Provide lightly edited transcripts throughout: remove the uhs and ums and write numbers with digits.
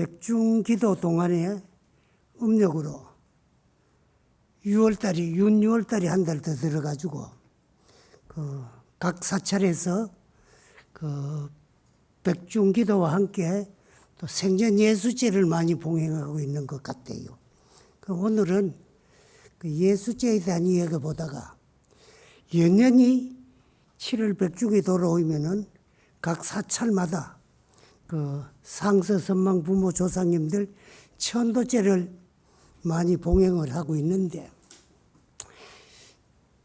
백중기도 동안에 음력으로 6월달이 윤 6월달이 한 달 더 들어가지고 각 사찰에서 백중기도와 함께 또 생전 예수제를 많이 봉행하고 있는 것 같아요. 오늘은 예수제에 대한 이야기 보다가 연년이 7월 백중이 돌아오면은 각 사찰마다 상서 선망 부모 조상님들 천도제를 많이 봉행을 하고 있는데,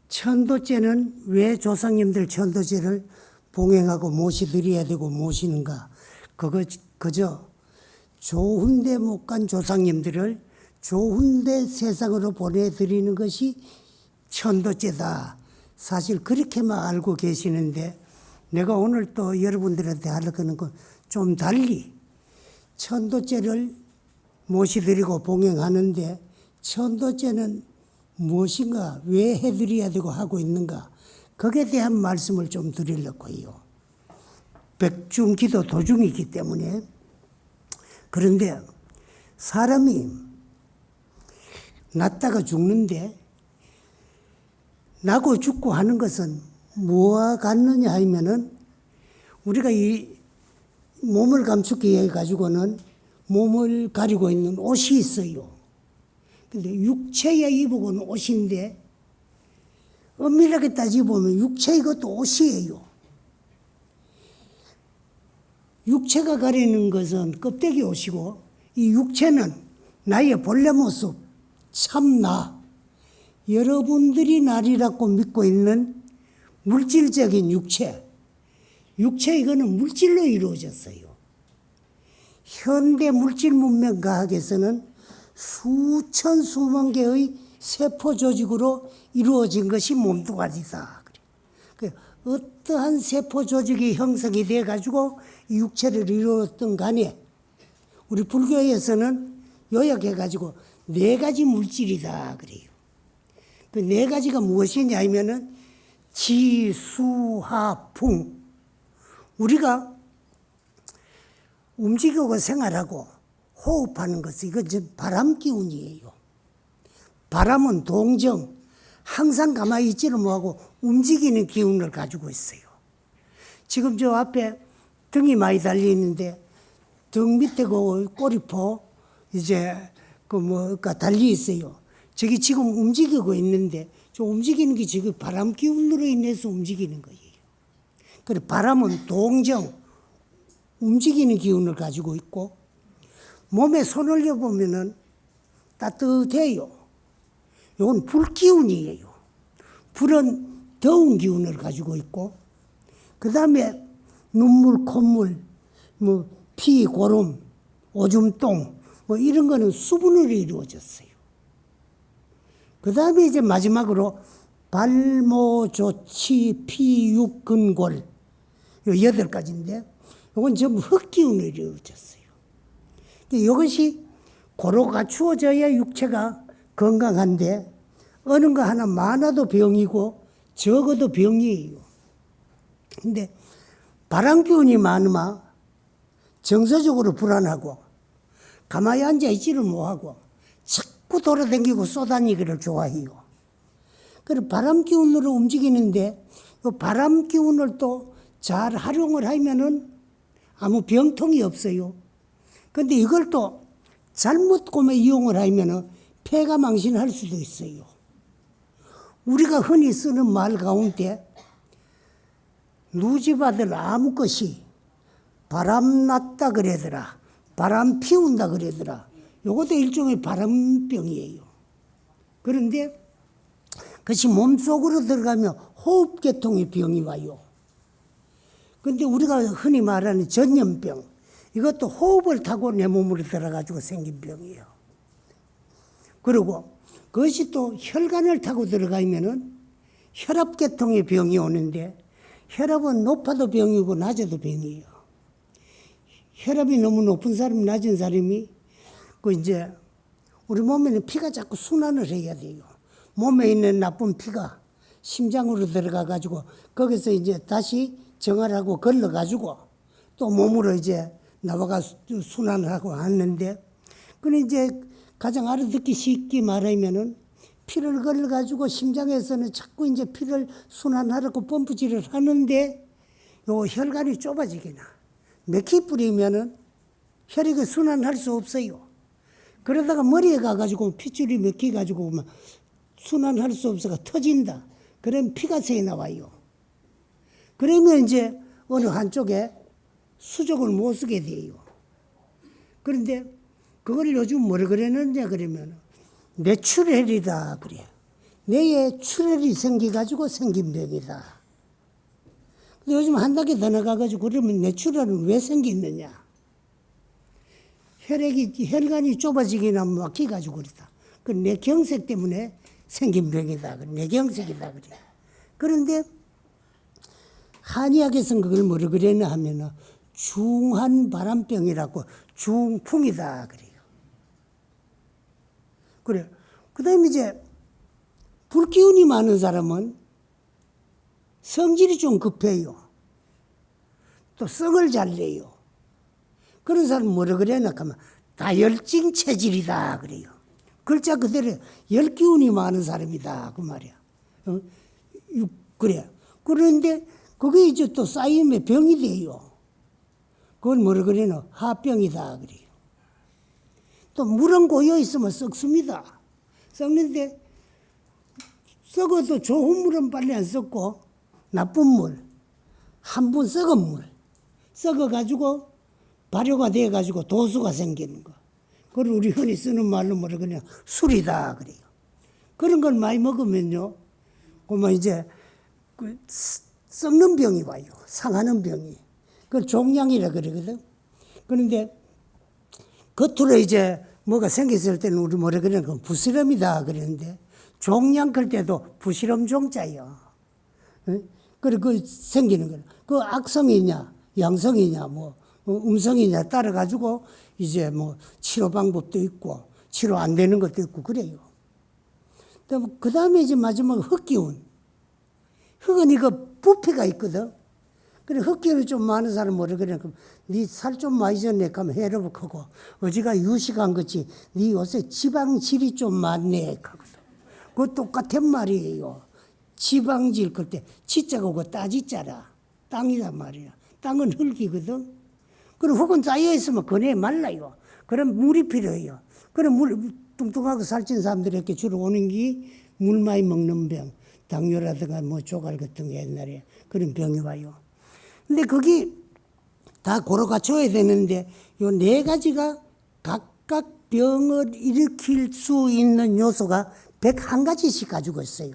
천도제는 왜 조상님들 천도제를 봉행하고 모시드려야 되고 모시는가? 그저 좋은데 못 간 조상님들을 좋은데 세상으로 보내드리는 것이 천도제다. 사실 그렇게만 알고 계시는데, 내가 오늘 또 여러분들한테 하려는 건 좀 달리 천도제를 모시드리고 봉행하는데, 천도제는 무엇인가, 왜 해드려야 되고 하고 있는가, 거기에 대한 말씀을 좀 드리려고 해요. 백중기도 도중이기 때문에. 그런데 사람이 낳다가 죽는데, 나고 죽고 하는 것은 뭐와 같느냐 하면은, 우리가 이 몸을 감추기 위해 가지고는 몸을 가리고 있는 옷이 있어요. 근데 육체에 입어본 옷인데, 엄밀하게 따지보면 육체 이것도 옷이에요. 육체가 가리는 것은 껍데기 옷이고, 이 육체는 나의 본래 모습, 참 나, 여러분들이 나리라고 믿고 있는 물질적인 육체 이거는 물질로 이루어졌어요. 현대 물질 문명 과학에서는 수천 수만 개의 세포 조직으로 이루어진 것이 몸뚱아리다. 어떠한 세포 조직이 형성이 돼 가지고 이 육체를 이루었던 간에, 우리 불교에서는 요약해 가지고 4가지 물질이다 그래요. 그 4가지가 무엇이냐 하면은 지, 수, 하, 풍. 우리가 움직이고 생활하고 호흡하는 것은 이건 바람 기운이에요. 바람은 동정, 항상 가만히 있지를 못하고 움직이는 기운을 가지고 있어요. 지금 저 앞에 등이 많이 달려있는데, 등 밑에 꼬리포 달려 있어요. 저기 지금 움직이고 있는데, 저 움직이는 게 지금 바람 기운으로 인해서 움직이는 거예요. 그래, 바람은 동정, 움직이는 기운을 가지고 있고, 몸에 손 올려보면은 따뜻해요. 이건 불 기운이에요. 불은 더운 기운을 가지고 있고, 그 다음에 눈물, 콧물, 피, 고름, 오줌, 똥, 이런 거는 수분으로 이루어졌어요. 그 다음에 이제 마지막으로 발모, 조치, 피, 육, 근, 골, 요 8가지인데, 이건 전부 흙기운으로 이루어졌어요. 이것이 고루 갖추어져야 육체가 건강한데, 어느 거 하나 많아도 병이고 적어도 병이에요. 근데 바람기운이 많으면 정서적으로 불안하고 가만히 앉아 있지를 못하고 자꾸 돌아다니고 쏘다니기를 좋아해요. 그래서 바람기운으로 움직이는데, 그 바람기운을 또 잘 활용을 하면은 아무 병통이 없어요. 근데 이걸 또 잘못 이용을 하면은 폐가 망신할 수도 있어요. 우리가 흔히 쓰는 말 가운데 누지바들 아무 것이 바람 났다 그러더라, 바람 피운다 그러더라. 요것도 일종의 바람병이에요. 그런데 그것이 몸속으로 들어가면 호흡계통의 병이 와요. 근데 우리가 흔히 말하는 전염병, 이것도 호흡을 타고 내 몸으로 들어가지고 생긴 병이에요. 그리고 그것이 또 혈관을 타고 들어가면은 혈압계통의 병이 오는데, 혈압은 높아도 병이고 낮아도 병이에요. 혈압이 너무 높은 사람, 낮은 사람이 우리 몸에는 피가 자꾸 순환을 해야 돼요. 몸에 있는 나쁜 피가 심장으로 들어가 가지고 거기서 이제 다시 정화하고 걸러 가지고 또 몸으로 이제 나와가 순환을 하고 하는데, 그는 이제 가장 알아듣기 쉽게 말하면은 피를 걸어가지고 심장에서는 자꾸 이제 피를 순환하려고 펌프질을 하는데 요 혈관이 좁아지게나 맥히 뿌리면은 혈액을 순환할 수 없어요. 그러다가 머리에 가가지고 핏줄이 맥혀가지고 막 순환할 수 없어가 터진다. 그러면 피가 새 나와요. 그러면 이제 어느 한쪽에 수족을 못 쓰게 돼요. 그런데 그걸 요즘 뭐라 그랬느냐 그러면 뇌출혈이다 그래. 뇌에 출혈이 생겨가지고 생긴 병이다. 근데 요즘 한 단계 더 나가가지고 그러면 뇌출혈은 왜 생기느냐? 혈관이 좁아지기나 막혀가지고 그렇다. 그 뇌경색 때문에 생긴 병이다. 뇌경색이다 그래. 그런데 한의학에서는 그걸 뭐라 그랬나 하면은 중한바람병이라고 중풍이다 그래요. 그래. 그 다음에 이제 불기운이 많은 사람은 성질이 좀 급해요. 또 성을 잘 내요. 그런 사람은 뭐라 그래나 하면 다열증 체질이다 그래요. 글자 그대로 열기운이 많은 사람이다 그 말이야. 그래. 그런데 그게 이제 또 쌓이면 병이 돼요. 그걸 뭐라 그래나 하병이다 그래요. 또 물은 고여 있으면 썩습니다. 썩는데 썩어도 좋은 물은 빨리 안 썩고 나쁜 물, 한 번 썩은 물, 썩어가지고 발효가 돼가지고 도수가 생기는 거. 그걸 우리 흔히 쓰는 말로 뭐라 그러냐 술이다 그래요. 그런 걸 많이 먹으면요, 그러면 이제 그 썩는 병이 와요. 상하는 병이. 그걸 종양이라 그러거든. 그런데 겉으로 이제 뭐가 생겼을 때는 우리 뭐라 그러냐 그 부스럼이다 그러는데 종양 클 때도 부스럼 종자요. 그리고 그 생기는 거예요. 그 악성이냐 양성이냐 뭐 음성이냐 따라 가지고 이제 뭐 치료 방법도 있고 치료 안 되는 것도 있고 그래요. 그 다음에 이제 마지막 흙기운. 흙은 이거 부피가 있거든. 그래 흙기운이 좀 많은 사람 뭐라 그래? 그럼 네 살 좀 많이 졌네. 그러면 해로복하고 어지가 유식한 거지. 네 요새 지방질이 좀 많네. 하거든. 그거 똑같은 말이에요. 지방질 그때 지자가 오고 따지자라 땅이란 말이야. 땅은 흙이거든. 그럼 흙은 쌓여 있으면 그네 말라요. 그럼 물이 필요해요. 그럼 물 뚱뚱하고 살찐 사람들에게 주로 오는 게 물 많이 먹는 병, 당뇨라든가 뭐 조갈 같은 게 옛날에 그런 병이 와요. 근데 거기 다 고루 갖춰야 되는데 요 네 가지가 각각 병을 일으킬 수 있는 요소가 101가지씩 가지고 있어요.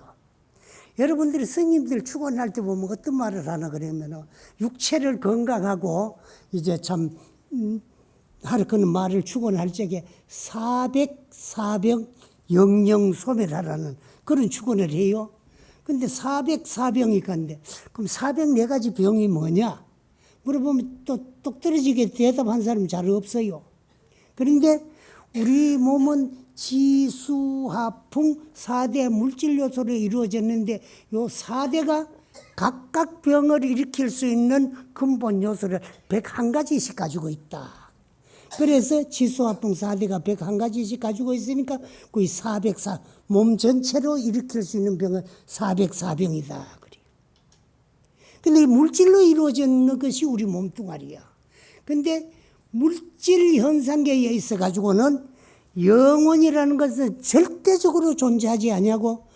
여러분들이 스님들 축원할 때 보면 어떤 말을 하나 그러면은 육체를 건강하고 이제 참 하루 그는 말을 축원할 적에 사병 영영소멸하라는 그런 축원을 해요. 근데 사병이 간데 그럼 404가지 병이 뭐냐? 물어보면 또 똑 떨어지게 대답한 사람이 잘 없어요. 그런데 우리 몸은 지수화풍 4대 물질 요소로 이루어졌는데 요 4대가 각각 병을 일으킬 수 있는 근본 요소를 101가지씩 가지고 있다. 그래서 지수화풍 4대가 101가지씩 가지고 있으니까 거의 404, 몸 전체로 일으킬 수 있는 병은 404병이다. 그래요. 근데 물질로 이루어진 것이 우리 몸뚱아리야. 근데 물질 현상계에 있어 가지고는 영혼이라는 것은 절대적으로 존재하지 아니하고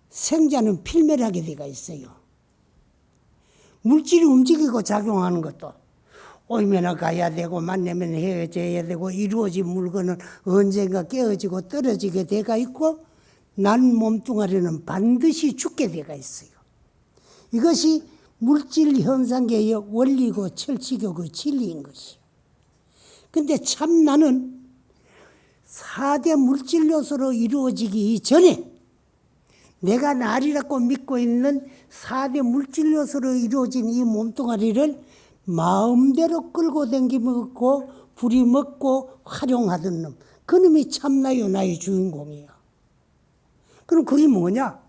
생자는 필멸하게 되어 있어요. 물질이 움직이고 작용하는 것도 오면은 가야 되고 만나면 헤어져야 되고 이루어진 물건은 언젠가 깨어지고 떨어지게 되어 있고 난 몸뚱아리는 반드시 죽게 되어 있어요. 이것이 물질 현상계의 원리고 철칙이고 그 진리인 것이요. 근데 참 나는 4대 물질 요소로 이루어지기 이전에 내가 나리라고 믿고 있는 4대 물질 요소로 이루어진 이 몸뚱아리를 마음대로 끌고 다니고 부리먹고 활용하던 놈. 그 놈이 참나요 나의 주인공이에요. 그럼 그게 뭐냐?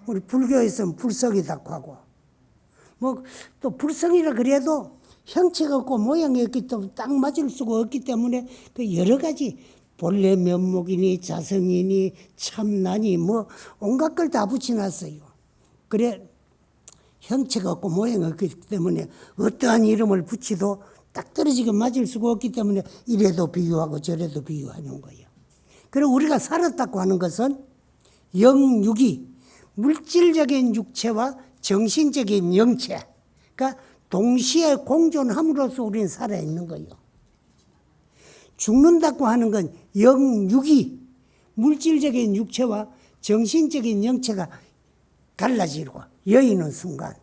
우리 불교에서는 불성이라고 하고 뭐 또 불성이라 그래도 형체가 없고 모양이 없기 때문에 딱 맞을 수가 없기 때문에 그 여러 가지 본래 면목이니 자성이니 참나니 뭐 온갖 걸 다 붙여놨어요. 그래 형체가 없고 모양이 없기 때문에 어떠한 이름을 붙이도 딱 떨어지게 맞을 수가 없기 때문에 이래도 비유하고 저래도 비유하는 거예요. 그리고 우리가 살았다고 하는 것은 영육이 물질적인 육체와 정신적인 영체, 그러니까 동시에 공존함으로써 우리는 살아있는 거예요. 죽는다고 하는 건 영육이 물질적인 육체와 정신적인 영체가 갈라지고 여의는 순간,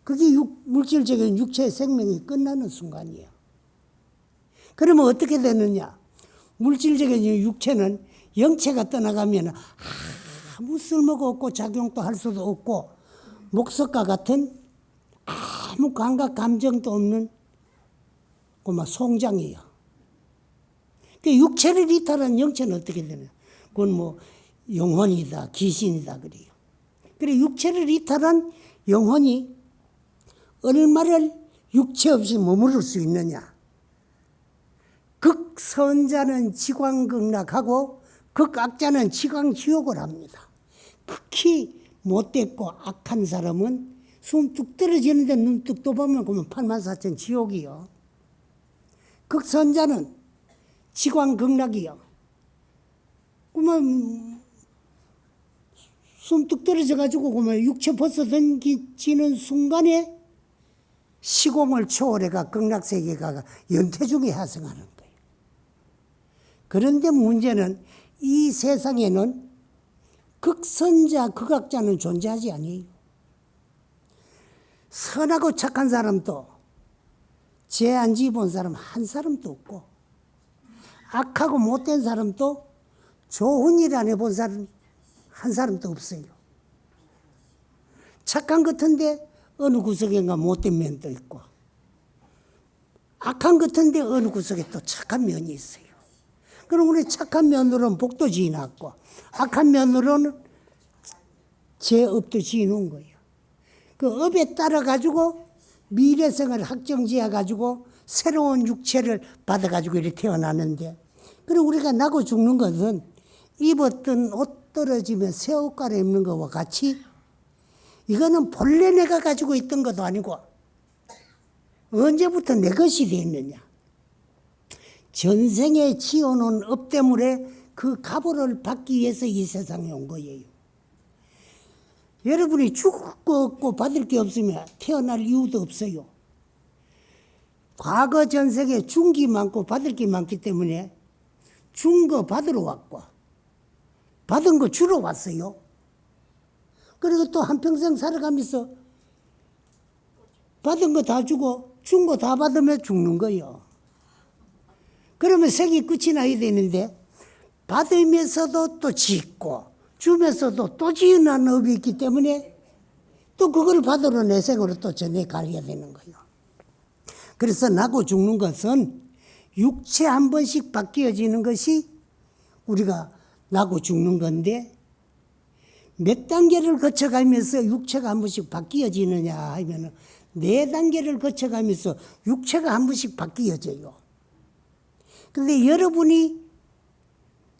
그게 물질적인 육체의 생명이 끝나는 순간이에요. 그러면 어떻게 되느냐? 물질적인 육체는 영체가 떠나가면 아무 쓸모가 없고 작용도 할 수도 없고 목석과 같은 아무 감각 감정도 없는 그막 송장이에요. 그 육체를 이탈한 영체는 어떻게 되냐? 그건 뭐 영혼이다, 귀신이다 그래요. 그래 육체를 이탈한 영혼이 얼마를 육체 없이 머무를 수 있느냐? 극선자는 지광극락하고 극악자는 지광지옥을 합니다. 극히 못됐고 악한 사람은 숨 뚝 떨어지는데 눈 뚝 떠보면 그러면 84,000 지옥이요. 극선자는 지광극락이요. 그러면 숨 뚝 떨어져가지고 그러면 육체 벗어 던지는 순간에 시공을 초월해가 극락세계가 연태중에 하승하는 거예요. 그런데 문제는 이 세상에는 극선자, 극악자는 존재하지 아니에요. 선하고 착한 사람도 죄 안 지어본 사람 한 사람도 없고 악하고 못된 사람도 좋은 일 안 해본 사람 한 사람도 없어요. 착한 것 같은데 어느 구석인가 못된 면도 있고 악한 것 같은데 어느 구석에 또 착한 면이 있어요. 그럼 우리 착한 면으로는 복도 지어놨고 악한 면으로는 죄업도 지어놓은 거예요. 그 업에 따라 가지고 미래생을 확정지어 가지고 새로운 육체를 받아 가지고 이렇게 태어나는데, 그럼 우리가 나고 죽는 것은 입었던 옷 떨어지면 새 옷 갈아입는 것과 같이 이거는 본래 내가 가지고 있던 것도 아니고 언제부터 내 것이 되었느냐? 전생에 지어놓은 업 때문에 그 갑오를 받기 위해서 이 세상에 온 거예요. 여러분이 죽을 거 없고 받을 게 없으면 태어날 이유도 없어요. 과거 전생에 준 게 많고 받을 게 많기 때문에 준 거 받으러 왔고 받은 거 주러 왔어요. 그리고 또 한평생 살아가면서 받은 거 다 주고 준 거 다 받으면 죽는 거예요. 그러면 생이 끝이 나야 되는데 받으면서도 또 짓고 주면서도 또 지어난 업이 있기 때문에 또 그걸 받으러 내 생으로 또 전해 가야 되는 거예요. 그래서 나고 죽는 것은 육체 한 번씩 바뀌어지는 것이 우리가 나고 죽는 건데 몇 단계를 거쳐가면서 육체가 한 번씩 바뀌어지느냐 하면 4단계를 거쳐가면서 육체가 한 번씩 바뀌어져요. 그런데 여러분이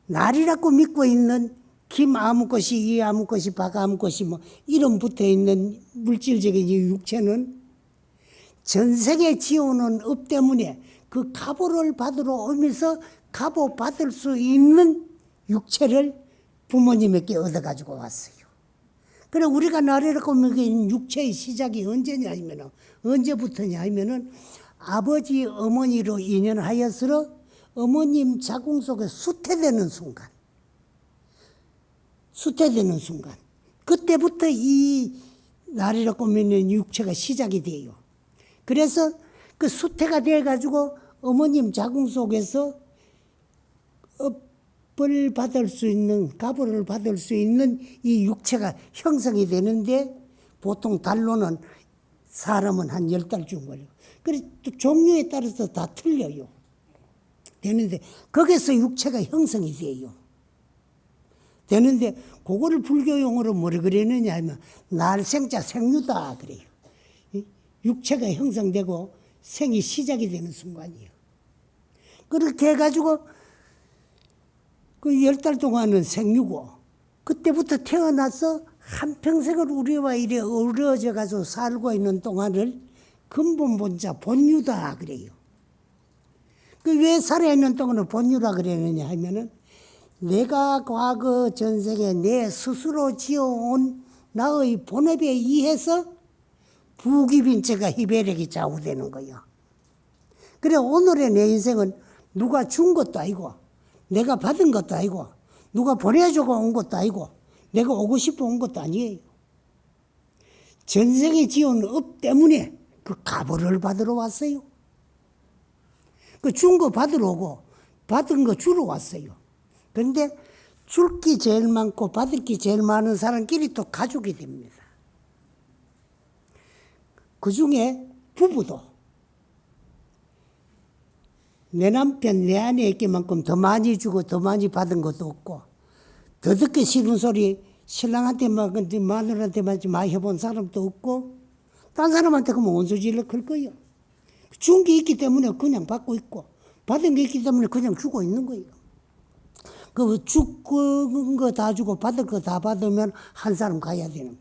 날이라고 믿고 있는 김 아무 것이 이 아무 것이 박 아무 것이 뭐 이름 붙어 있는 물질적인 이 육체는 전생에 지어놓은 업 때문에 그 갑오를 받으러 오면서 갑오 받을 수 있는 육체를 부모님에게 얻어가지고 왔어요. 그래 우리가 나리라고 믿는 육체의 시작이 언제냐 하면 언제부터냐 하면은 아버지 어머니로 인연하여서 어머님 자궁 속에 수태되는 순간, 수태되는 순간 그때부터 이 나리라고 믿는 육체가 시작이 돼요. 그래서 그 수태가 돼가지고 어머님 자궁 속에서 업을 받을 수 있는, 갑오를 받을 수 있는 이 육체가 형성이 되는데 보통 달로는 사람은 한 10달쯤 걸려요. 그래서 또 종류에 따라서 다 틀려요. 되는데 거기서 육체가 형성이 돼요. 되는데 그거를 불교용어로 뭐라 그랬느냐 하면 날생자 생류다 그래요. 육체가 형성되고 생이 시작이 되는 순간이에요. 그렇게 해가지고 그 10달 동안은 생유고 그때부터 태어나서 한평생을 우리와 이래 어우러져 가지고 살고 있는 동안을 근본 본자 본유다 그래요. 그 왜 살아있는 동안을 본유라 그러느냐 하면은 내가 과거 전생에 내 스스로 지어온 나의 본업에 의해서 부귀빈체가 희배력이 좌우되는 거예요. 그래 오늘의 내 인생은 누가 준 것도 아니고 내가 받은 것도 아니고 누가 보내주고 온 것도 아니고 내가 오고 싶어 온 것도 아니에요. 전생에 지은 업 때문에 그 가보를 받으러 왔어요. 그 준 거 받으러 오고 받은 거 주러 왔어요. 그런데 줄 게 제일 많고 받을 게 제일 많은 사람끼리 또 가족이 됩니다. 그 중에 부부도 내 남편 내 아내에게만큼 더 많이 주고 더 많이 받은 것도 없고 더 듣기 싫은 소리 신랑한테만 마누라한테만 많이 해본 사람도 없고 딴 사람한테 그러면 원수질러 클 거예요. 준 게 있기 때문에 그냥 받고 있고 받은 게 있기 때문에 그냥 주고 있는 거예요. 그 죽은 거 다 주고 받을 거 다 받으면 한 사람 가야 되는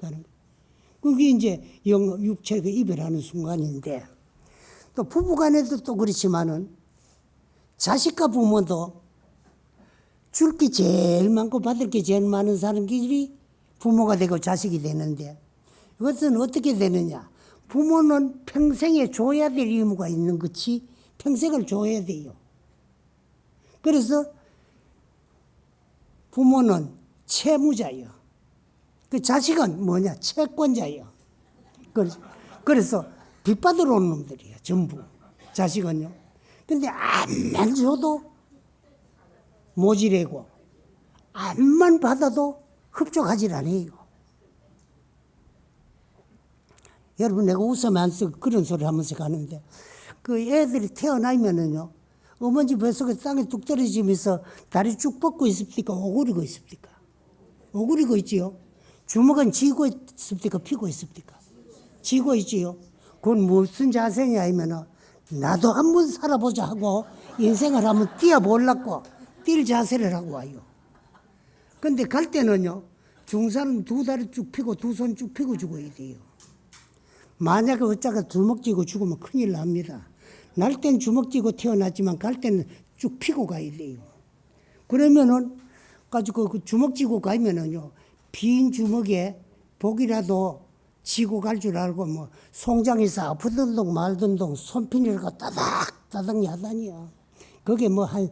거예요. 그게 이제 육체가 이별하는 순간인데 또 부부간에도 또 그렇지만은 자식과 부모도 줄 게 제일 많고 받을 게 제일 많은 사람끼리 부모가 되고 자식이 되는데 이것은 어떻게 되느냐. 부모는 평생에 줘야 될 의무가 있는 것이 평생을 줘야 돼요. 그래서 부모는 채무자예요. 그 자식은 뭐냐? 채권자예요. 그래서 빚 받으러 온 놈들이에요. 전부. 자식은요. 근데 암만 줘도 모지래고 암만 받아도 흡족하질 않아요. 여러분 내가 웃으면 안 쓰고 그런 소리 하면서 가는데 그 애들이 태어나면은요. 어머니 뱃속에 땅에 뚝 떨어지면서 다리 쭉 뻗고 있습니까? 오그리고 있습니까? 오그리고 있지요. 주먹은 쥐고 있습니까? 피고 있습니까? 쥐고 있지요. 그건 무슨 자세냐 하면은 나도 한번 살아보자 하고 인생을 한번 뛰어보려고 뛸 자세를 하고 와요. 근데 갈 때는요. 중산은 두 다리 쭉 펴고 두 손 쭉 펴고 죽어야 돼요. 만약에 어쩌가 주먹 쥐고 죽으면 큰일 납니다. 날 땐 주먹 쥐고 태어났지만 갈 때는 쭉 펴고 가야 돼요. 그러면은 가지고 그 주먹 쥐고 가면은요. 빈 주먹에 복이라도 쥐고 갈 줄 알고 뭐 송장에서 아프던 동 말던 동 손핀이라고 따닥따닥 야단이야. 그게 뭐 한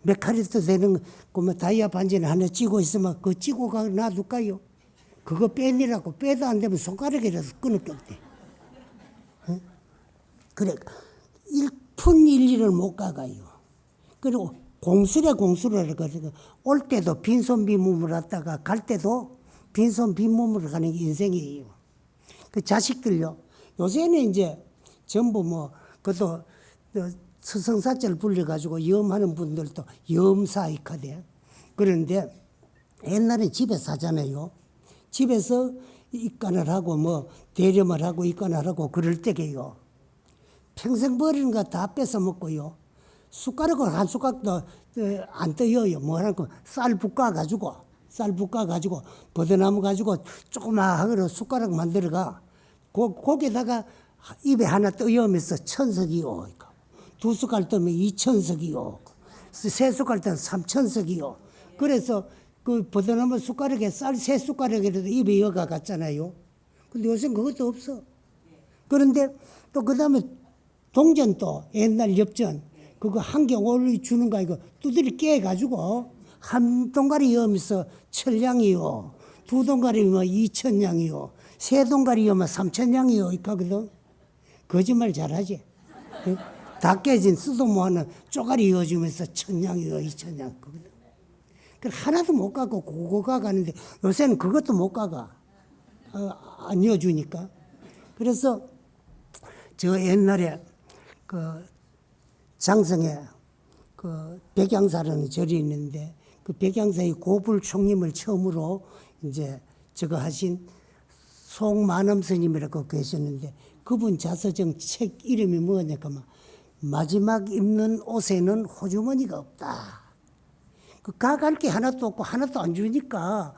몇 카리트 되는 그 뭐 다이아 반지를 하나 쥐고 있으면 그 쥐고 가 놔둘까요? 그거 빼내라고 빼도 안 되면 손가락이라도 끊을 게 없대. 응? 그래 1푼 일리를 못 가가요. 그리고 공수를 가지고 올 때도 빈손 빈몸으로 왔다가 갈 때도 빈손 빈몸으로 가는 게 인생이에요. 그 자식들요. 요새는 이제 전부 뭐 그것도 서성사자를 불려가지고 염하는 분들도 염사익하대. 그런데 옛날에 집에서 하잖아요. 집에서 입간을 하고 뭐 대렴을 하고 입간을 하고 그럴 때게요. 평생 버리는 거 다 뺏어 먹고요. 숟가락을 한 숟가락도 안 떠요. 뭐라고 쌀 볶아가지고 버드나무 가지고 조그마하게 숟가락 만들어가 거기다가 입에 하나 떠여면서 천석이요. 두 숟갈 뜨면 2천석이요. 세 숟갈 뜨면 3천석이요. 그래서 그 버드나무 숟가락에 쌀 세 숟가락이라도 입에 이어가 갔잖아요. 근데 요새는 그것도 없어. 그런데 또 그 다음에 동전도 옛날 엽전 그거 한 개 올리 주는 거 이거 두드리 깨가지고 한 동가리 이으면서 천냥이요. 두 동가리면 2천냥이요. 세 동가리면 3천냥이요. 이거거든. 거짓말 잘하지. 다 깨진 쓰도 못하는 쪼가리 이어주면서 천냥이요. 2천냥. 그 하나도 못 가고 고고가 가는데 요새는 그것도 못 가가. 안 이어주니까. 그래서 저 옛날에 그 장성에 그 백양사라는 절이 있는데 그 백양사의 고불 총님을 처음으로 이제 저거 하신 송만엄 스님이라고 계셨는데 그분 자서정 책 이름이 뭐냐면 마지막 입는 옷에는 호주머니가 없다. 가갈 게 하나도 없고 하나도 안 주니까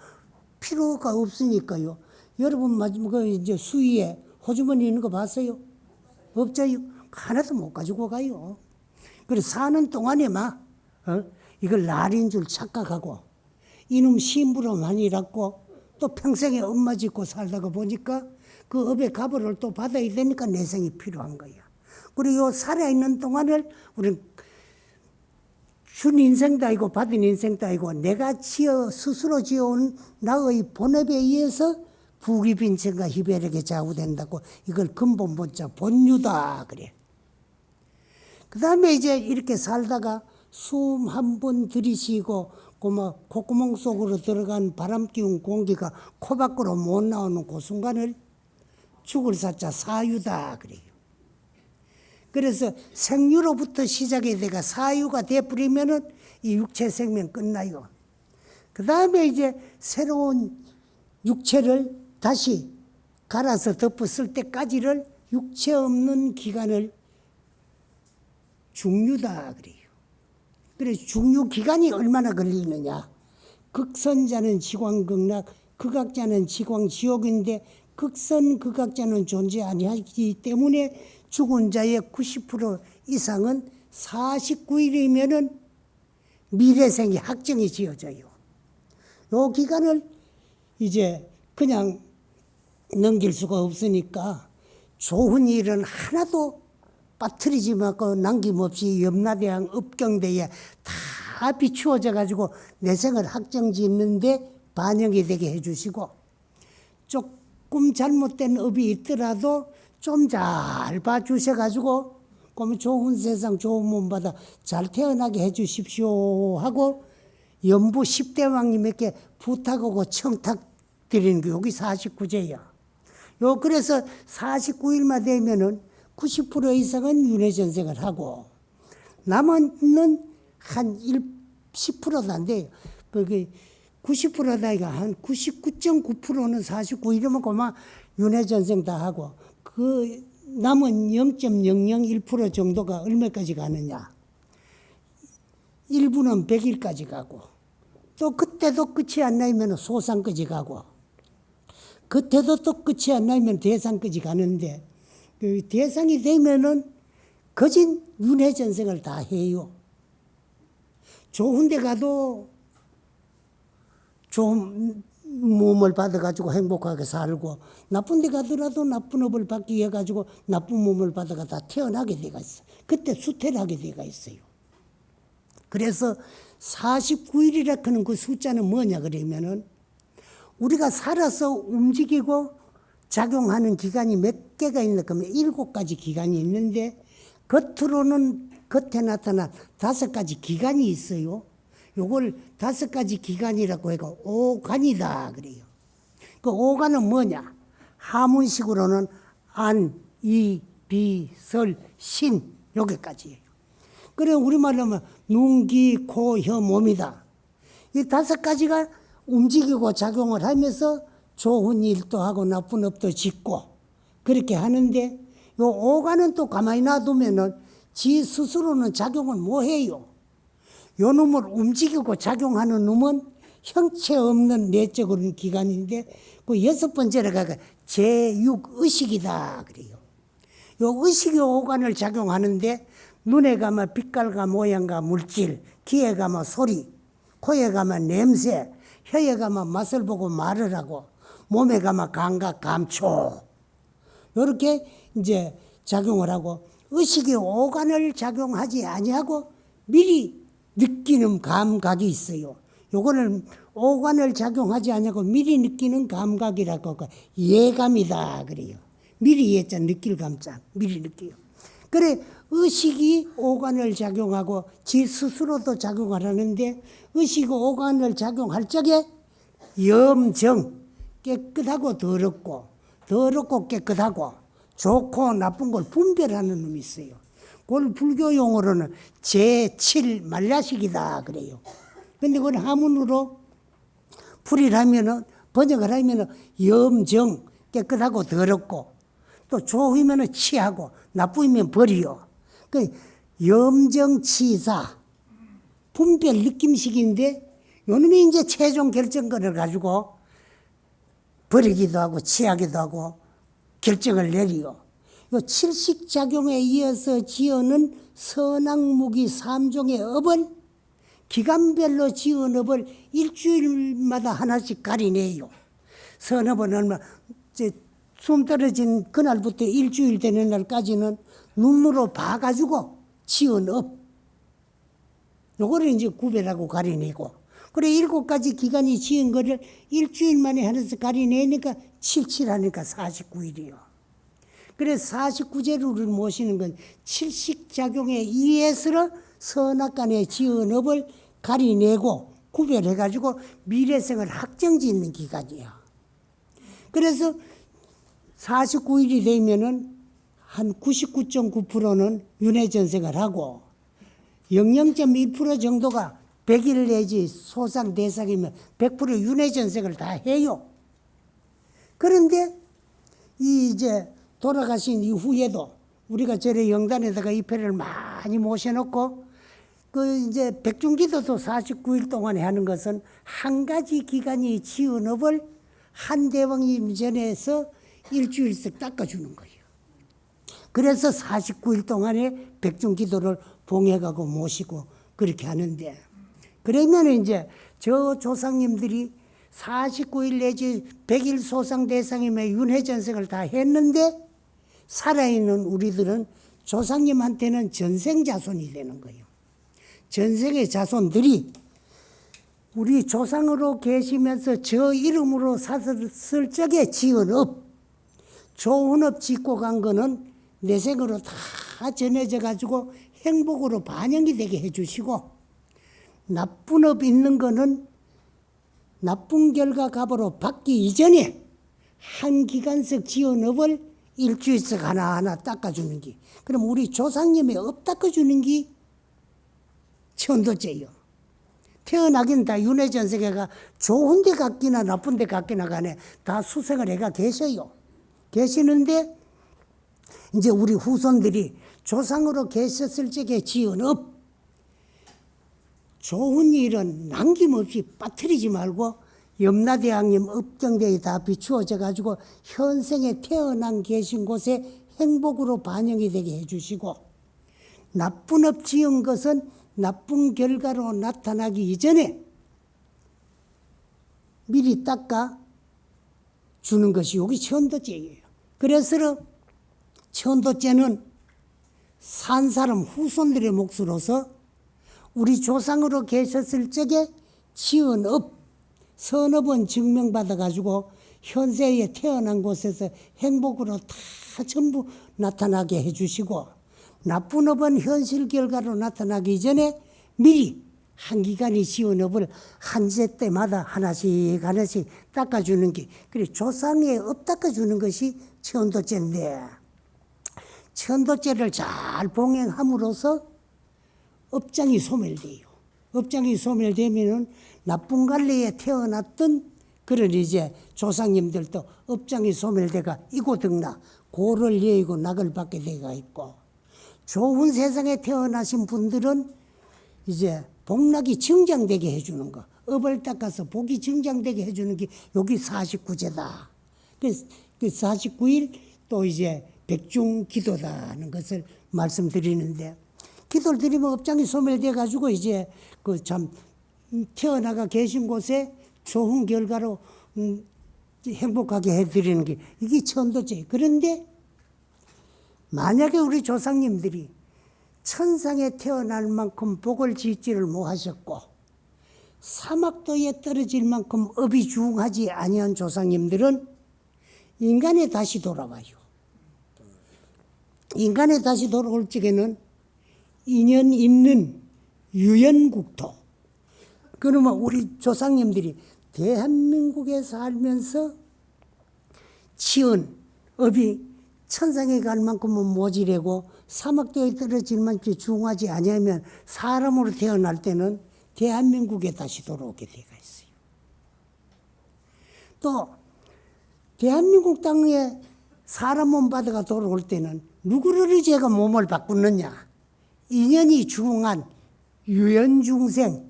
필요가 없으니까요. 여러분 마지막 이제 수위에 호주머니 있는 거 봤어요? 없어요. 하나도 못 가지고 가요. 그래서 사는 동안에 막 이걸 날인 줄 착각하고 이놈 심부름 많이 일하고 또 평생에 엄마 짓고 살다가 보니까 그 업의 값을 또 받아야 되니까 내생이 필요한 거야. 그리고 살아있는 동안을 우리는 준 인생도 아니고 받은 인생도 아니고 내가 스스로 지어온 나의 본업에 의해서 부귀빈천과 희배력에 좌우된다고 이걸 근본본자 본유다 그래. 그 다음에 이제 이렇게 살다가 숨 한 번 들이쉬고 콧구멍 속으로 들어간 바람 기운 공기가 코 밖으로 못 나오는 그 순간을 죽을 사자 사유다 그래요. 그래서 생유로부터 시작이 돼가 사유가 돼버리면은 이 육체 생명 끝나요. 그 다음에 이제 새로운 육체를 다시 갈아서 덮었을 때까지를 육체 없는 기간을 중유다 그래요. 그래서 중유 기간이 얼마나 걸리느냐. 극선자는 지광극락, 극악자는 지광지옥인데 극선 극악자는 존재 아니하기 때문에 죽은 자의 90% 이상은 49일이면은 미래생이 확정이 지어져요. 요 기간을 이제 그냥 넘길 수가 없으니까 좋은 일은 하나도 빠뜨리지 말고 남김없이 염라대왕 업경대에 다 비추어져 가지고 내 생을 확정 짓는데 반영이 되게 해주시고 조금 잘못된 업이 있더라도 좀 잘 봐주셔가지고 그러면 좋은 세상 좋은 몸 받아 잘 태어나게 해주십시오 하고 연부 10대왕님에게 부탁하고 청탁 드리는 게 여기 49제야. 그래서 49일만 되면은 90% 이상은 윤회전생을 하고 남은 한 10%도 안 돼요. 90%다가 한 99.9%는 49일이면 그만 윤회전생 다 하고 그 남은 0.001% 정도가 얼마까지 가느냐. 일부는 100일까지 가고 또 그때도 끝이 안 나면 소상까지 가고 그때도 또 끝이 안 나면 대상까지 가는데 그 대상이 되면은 거진 윤회전생을 다 해요. 좋은 데 가도 좋은 몸을 받아가지고 행복하게 살고 나쁜 데 가더라도 나쁜 업을 받기 위해 가지고 나쁜 몸을 받아가 다 태어나게 돼가 있어요. 그때 수태를 하게 돼가 있어요. 그래서 49일이라 하는 그 숫자는 뭐냐 그러면은 우리가 살아서 움직이고 작용하는 기간이 몇 개가 있나 그러면 7가지 기간이 있는데 겉으로는 겉에 나타난 5가지 기간이 있어요. 요걸 5가지 기간이라고 해가 오간이다 그래요. 그 오간은 뭐냐? 하문식으로는 안, 이, 비, 설, 신 여기까지예요. 그래 우리말로 하면 눈, 귀, 코, 혀, 몸이다. 이 5가지가 움직이고 작용을 하면서 좋은 일도 하고 나쁜 업도 짓고 그렇게 하는데 요 오간은 또 가만히 놔두면은 지 스스로는 작용을 못 해요. 요 놈을 움직이고 작용하는 놈은 형체 없는 내적인 기관인데 그 6번째가 제6의식이다 그래요. 요 의식이 오간을 작용하는데 눈에 가면 빛깔과 모양과 물질, 귀에 가면 소리, 코에 가면 냄새, 혀에 가면 맛을 보고 말을 하고 몸에 가면 감각, 감촉 이렇게 이제 작용을 하고 의식이 오간을 작용하지 아니하고 미리 느끼는 감각이 있어요. 요거는 오간을 작용하지 않고 미리 느끼는 감각이라고 예감이다 그래요. 미리 예자 느낄 감자 미리 느껴요. 그래 의식이 오간을 작용하고 지 스스로도 작용을 하는데 의식이 오간을 작용할 적에 염정 깨끗하고 더럽고 깨끗하고 좋고 나쁜 걸 분별하는 놈이 있어요. 그걸 불교 용어로는 제7 말야식이다 그래요. 근데 그걸 하문으로 풀이를 하면은 번역을 하면은 염정 깨끗하고 더럽고, 또 좋으면 취하고 나쁘면 버리요. 그 염정치사 분별 느낌식인데 요놈이 이제 최종 결정권을 가지고 버리기도 하고 취하기도 하고 결정을 내리요. 요 칠식작용에 이어서 지어는 선악무기 3종의 업을 기간별로 지은 업을 일주일마다 하나씩 가리내요. 선업은 얼마 숨 떨어진 그날부터 일주일 되는 날까지는 눈으로 봐가지고 지은 업, 요거를 이제 구별하고 가리내고, 그래 7가지 기간이 지은 거를 일주일 만에 하나씩 가리내니까 77하니까 49일이요. 그래서 49제루를 모시는 건 칠식작용에 의해서 선악간에 지은 업을 가리내고 구별해가지고 미래생을 확정짓는 기간이에요. 그래서 49일이 되면은 한 99.9%는 윤회전생을 하고 0.1% 정도가 100일 내지 소상대상이면 100% 윤회전생을 다 해요. 그런데 이제 돌아가신 이후에도 우리가 절에 영단에다가 입회를 많이 모셔놓고 그 이제 백중기도도 49일 동안에 하는 것은 한 가지 기간이 지은 업을 한 대왕님 전에서 일주일씩 닦아주는 거예요. 그래서 49일 동안에 백중기도를 봉해가고 모시고 그렇게 하는데, 그러면 이제 저 조상님들이 49일 내지 100일 소상대상이면 윤회전생을 다 했는데 살아있는 우리들은 조상님한테는 전생자손이 되는 거예요. 전생의 자손들이 우리 조상으로 계시면서 저 이름으로 샀을 적에 지은 업, 좋은 업 짓고 간 거는 내생으로 다 전해져 가지고 행복으로 반영이 되게 해주시고, 나쁜 업 있는 거는 나쁜 결과 값으로 받기 이전에 한 기간씩 지은 업을 일주일씩 하나하나 닦아주는 게, 그럼 우리 조상님의 업 닦아주는 게 천도죄예요. 태어나긴 다 윤회전세계가 좋은 데 갔기나 나쁜 데 갔기나 간에 다 수생을 해가 계셔요. 계시는데 이제 우리 후손들이 조상으로 계셨을 적에 지은 업, 좋은 일은 남김없이 빠뜨리지 말고 염라대왕님 업경대에 다 비추어져 가지고 현생에 태어난 계신 곳에 행복으로 반영이 되게 해주시고, 나쁜 업 지은 것은 나쁜 결과로 나타나기 이전에 미리 닦아 주는 것이 여기 천도죄예요. 그래서 천도죄는 산 사람 후손들의 몫으로서 우리 조상으로 계셨을 적에 지은 업, 선업은 증명받아가지고 현세에 태어난 곳에서 행복으로 다 전부 나타나게 해주시고, 나쁜 업은 현실 결과로 나타나기 전에 미리 한 기간이 지은 업을 한제 때마다 하나씩 닦아주는 게, 그래 조상의 업 닦아주는 것이 천도죄인데, 천도죄를 잘 봉행함으로써 업장이 소멸돼요. 업장이 소멸되면은 나쁜 관리에 태어났던 그런 이제 조상님들도 업장이 소멸돼가 이고등나 고를 예이고 낙을 받게 되가 있고, 좋은 세상에 태어나신 분들은 이제 복락이 증장되게 해주는 거, 업을 닦아서 복이 증장되게 해주는 게 여기 49제다. 그래서 그 49일 또 이제 백중 기도다는 것을 말씀드리는데, 기도를 드리면 업장이 소멸돼 가지고 이제 그 참 태어나가 계신 곳에 좋은 결과로 행복하게 해드리는 게 이게 천도죄. 그런데 만약에 우리 조상님들이 천상에 태어날 만큼 복을 짓지를 못하셨고 사막도에 떨어질 만큼 업이 중하지 아니한 조상님들은 인간에 다시 돌아와요. 인간에 다시 돌아올 적에는 인연 있는 유연국토, 그러면 우리 조상님들이 대한민국에 살면서 지은 업이 천상에 갈 만큼은 모지래고 사막도에 떨어질 만큼 중하지 아니하면 사람으로 태어날 때는 대한민국에 다시 돌아오게 되어 있어요. 또 대한민국 땅에 사람 몸 바다가 돌아올 때는 누구를 의지해가 몸을 바꾸느냐? 인연이 중한 유연중생을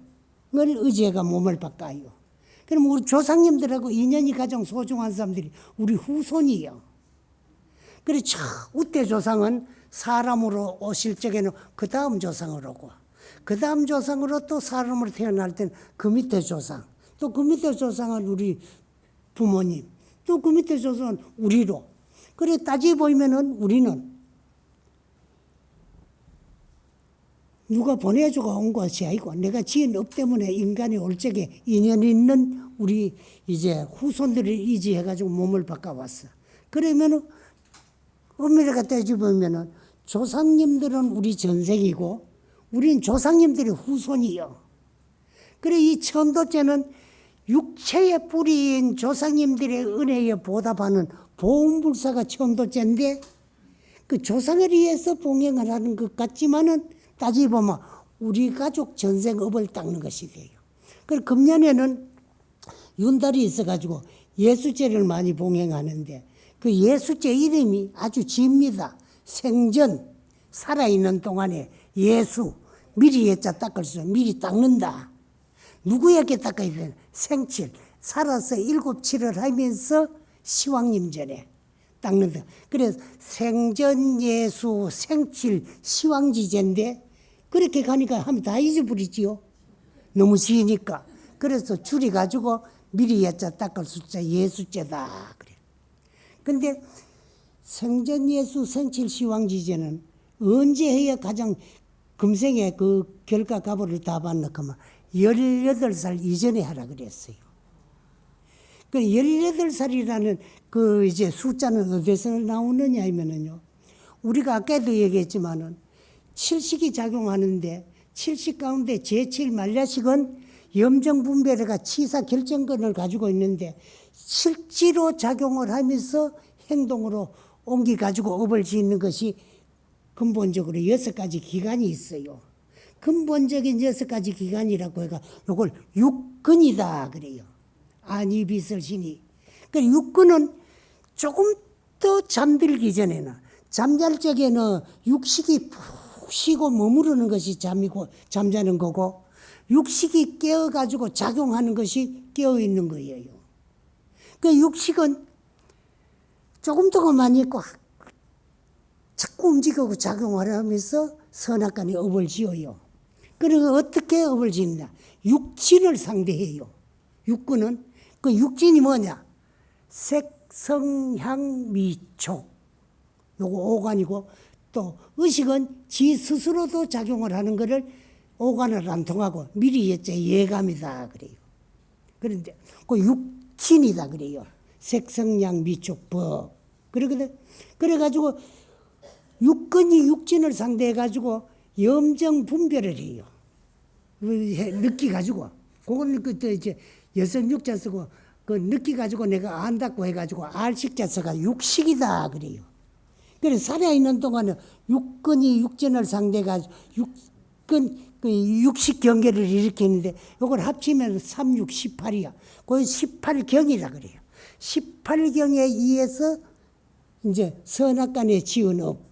의지해가 몸을 바꿔요. 그럼 우리 조상님들하고 인연이 가장 소중한 사람들이 우리 후손이요. 그래, 우때 조상은 사람으로 오실 적에는 그 다음 조상을 오고, 그 다음 조상으로 또 사람으로 태어날 때는 그 밑에 조상, 또 그 밑에 조상은 우리 부모님, 또 그 밑에 조상은 우리로. 그래, 따지보면은 우리는 누가 보내주고 온 것이 아니고 내가 지은 업 때문에 인간이 올 적에 인연 있는 우리 이제 후손들을 의지해가지고 몸을 바꿔왔어. 그러면은 엄밀히 따지보면은 조상님들은 우리 전생이고 우린 조상님들의 후손이요. 그래, 이 천도죄는 육체의 뿌리인 조상님들의 은혜에 보답하는 보훈불사가 천도죄인데 그 조상을 위해서 봉행을 하는 것 같지만은 따지보면 우리 가족 전생업을 닦는 것이 돼요. 그래서 금년에는 윤달이 있어가지고 예수죄를 많이 봉행하는데 그 예수죄 이름이 아주 깁니다. 생전 살아있는 동안에 예수 미리 예자 닦을 수 미리 닦는다. 누구에게 닦아야 되나? 생칠 살아서 7칠을 하면서 시왕님 전에 닦는다. 그래서 생전 예수 생칠 시왕지제인데 그렇게 가니까 하면 다 잊어버리지요. 너무 지니까. 그래서 줄여가지고 미리 예자 닦을 숫자 예수죄다. 그래. 근데 생전 예수 생칠 시왕지제는 언제 해야 가장 금생에 그 결과 값을 다 받나 그러면 18살 이전에 하라 그랬어요. 그 18살이라는 그 이제 숫자는 어디서 나오느냐 하면은요. 우리가 아까도 얘기했지만은 칠식이 작용하는데 칠식 가운데 제7 만ля식은 염정분별회가 치사 결정권을 가지고 있는데 실제로 작용을 하면서 행동으로 옮기 가지고 업을 짓는 것이 근본적으로 6가지 기간이 있어요. 근본적인 6가지 기간이라고 해가 요걸 육근이다 그래요. 안이비설신이. 그 육근은 조금 더 잠들기 전에는 잠잘 적에는 육식이 푹 쉬고 머무르는 것이 잠이고 잠자는 거고 육식이 깨어가지고 작용하는 것이 깨어있는 거예요. 그 육식은 조금 더만 있고 자꾸 움직이고 작용을 하면서 선악간에 업을 지어요. 그리고 어떻게 업을 짓느냐? 육진을 상대해요. 육군은 그 육진이 뭐냐? 색성향 미촉 요거 오간이고 또 의식은 지 스스로도 작용을 하는 것을 오간을 안 통하고 미리 예자 예감이다 그래요. 그런데 그 육진이다 그래요. 색성향 미촉 법. 그래가지고 육근이 육진을 상대해가지고 염정 분별을 해요. 느끼가지고. 그걸 그때 이제 여섯 육자 쓰고 그 느끼가지고 내가 안다고 해가지고 알식자 써가 육식이다 그래요. 그래서 살아있는 동안은 육근이 육진을 상대해가지고 육근, 그 육식 경계를 일으키는데 이걸 합치면 3, 6, 18이야. 그 18경이라 그래요. 18경에 의해서 이제 선악간에 지은 업.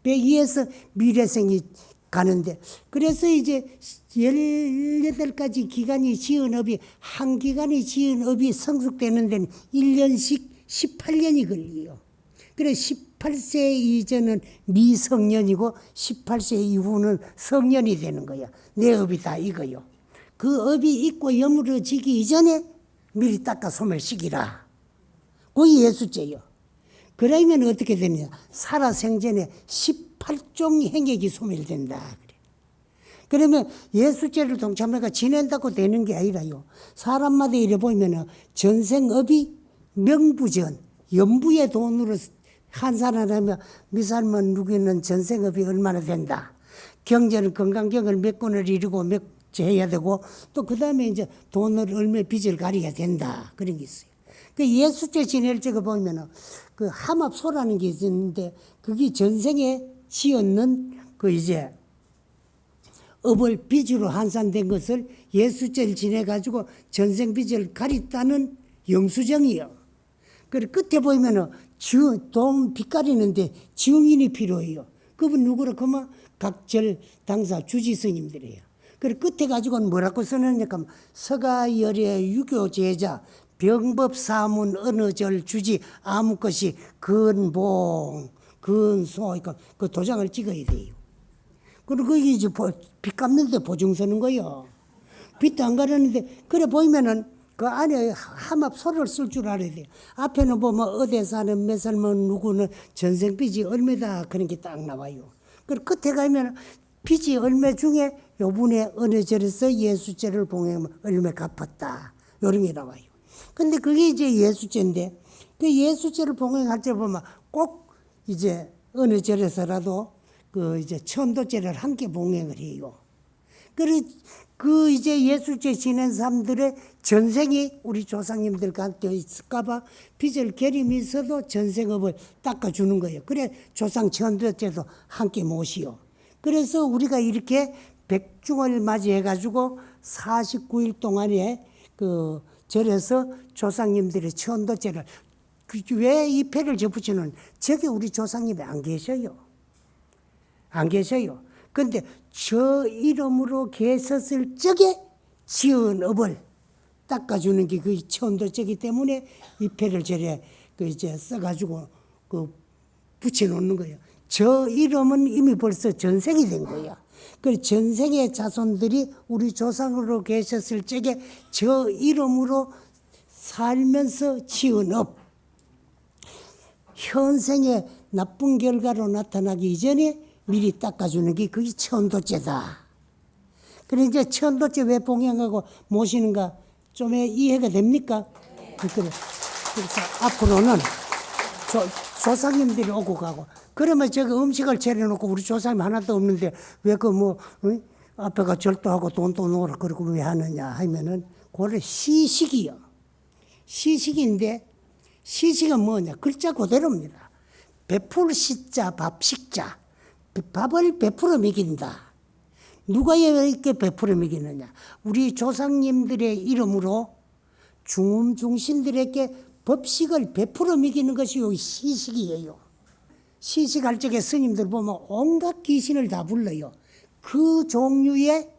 의해서 미래생이 가는데 그래서 이제 18가지 기간이 지은 업이 한 기간이 지은 업이 성숙되는 데는 1년씩 18년이 걸려요. 그래서 18세 이전은 미성년이고 18세 이후는 성년이 되는 거야. 내 업이 다 이거요. 그 업이 있고 여물어지기 이전에 미리 닦아 소멸시키라. 그게 예수죄요. 그러면 어떻게 되느냐? 살아생전에 18종 행액이 소멸된다. 그래. 그러면 예수죄를 동참해가 지낸다고 되는 게 아니라요. 사람마다 이래 보면 전생업이 명부전, 연부의 돈으로 환산하려면 미살만 누기는 전생업이 얼마나 된다. 경제는 건강경을 몇 권을 이루고 몇 해야 되고 또 그 다음에 이제 돈을 얼마 빚을 가려야 된다. 그런 게 있어요. 그 예수죄 지낼 적을 보면은 그 함합소라는 게 있는데 그게 전생에 지었는 그 이제 업을 빚으로 환산된 것을 예수죄를 지내가지고 전생 빚을 가렸다는 영수증이요. 그래 끝에 보면은 돈 빚가리는데 증인이 필요해요. 그분 누구라 그러면 각절 당사 주지 스님들이에요. 그래 끝에 가지고는 뭐라고 써놓으니까 서가열의 유교 제자 병법 사문 어느 절 주지 아무 것이 근봉 근소 그 도장을 찍어야 돼요. 그리고 그게 이제 빚 갚는데 보증 서는 거예요. 빚도 안 가려는데 그래 보이면은 그 안에 함합 소를 쓸 줄 알아야 돼요. 앞에는 보면 어디 사는 몇 살면 누구는 전생빚이 얼마다 그런 게 딱 나와요. 그리고 끝에 가면 빚이 얼마 중에 요분에 어느 절에서 예수죄를 봉행하면 얼마 갚았다. 요런 게 나와요. 근데 그게 이제 예수죄인데 그 예수죄를 봉행할 때 보면 꼭 이제 어느 절에서라도 그 이제 천도죄를 함께 봉행을 해요. 그 이제 예수죄 지낸 사람들의 전생이 우리 조상님들과 함께 있을까봐 빚을 계림이 있어도 전생업을 닦아주는 거예요. 그래 조상 천도죄도 함께 모시요. 그래서 우리가 이렇게 백중을 맞이해가지고 49일 동안에 그 절에서 조상님들의 천도죄를 왜 이 패를 접으시는 저게 우리 조상님이 안 계셔요. 안 계셔요. 근데 저 이름으로 계셨을 적에 지은 업을 닦아주는 게 그 천도죄이기 때문에 이 패를 절에 그 이제 써가지고 그 붙여놓는 거예요. 저 이름은 이미 벌써 전생이 된 거야. 그 전생의 자손들이 우리 조상으로 계셨을 적에 저 이름으로 살면서 지은 업, 현생의 나쁜 결과로 나타나기 이전에 미리 닦아주는 게 그게 천도죄다. 그래 이제 천도죄 왜 봉행하고 모시는가 좀 이해가 됩니까? 그래. 그래서 앞으로는 조상님들이 오고 가고 그러면 저거 음식을 차려놓고 우리 조상님 하나도 없는데 왜 그 뭐 앞에가 절도하고 돈도 놓으라 그러고 왜 하느냐 하면은 그거를 시식이요. 시식인데 시식은 뭐냐 글자 그대로입니다. 베풀 시자 밥식자 밥을 베풀어 먹인다. 누가 이렇게 베풀어 먹이느냐 우리 조상님들의 이름으로 중음중신들에게 법식을 베풀어 먹이는 것이 여기 시식이에요. 시식할 적에 스님들 보면 온갖 귀신을 다 불러요. 그 종류의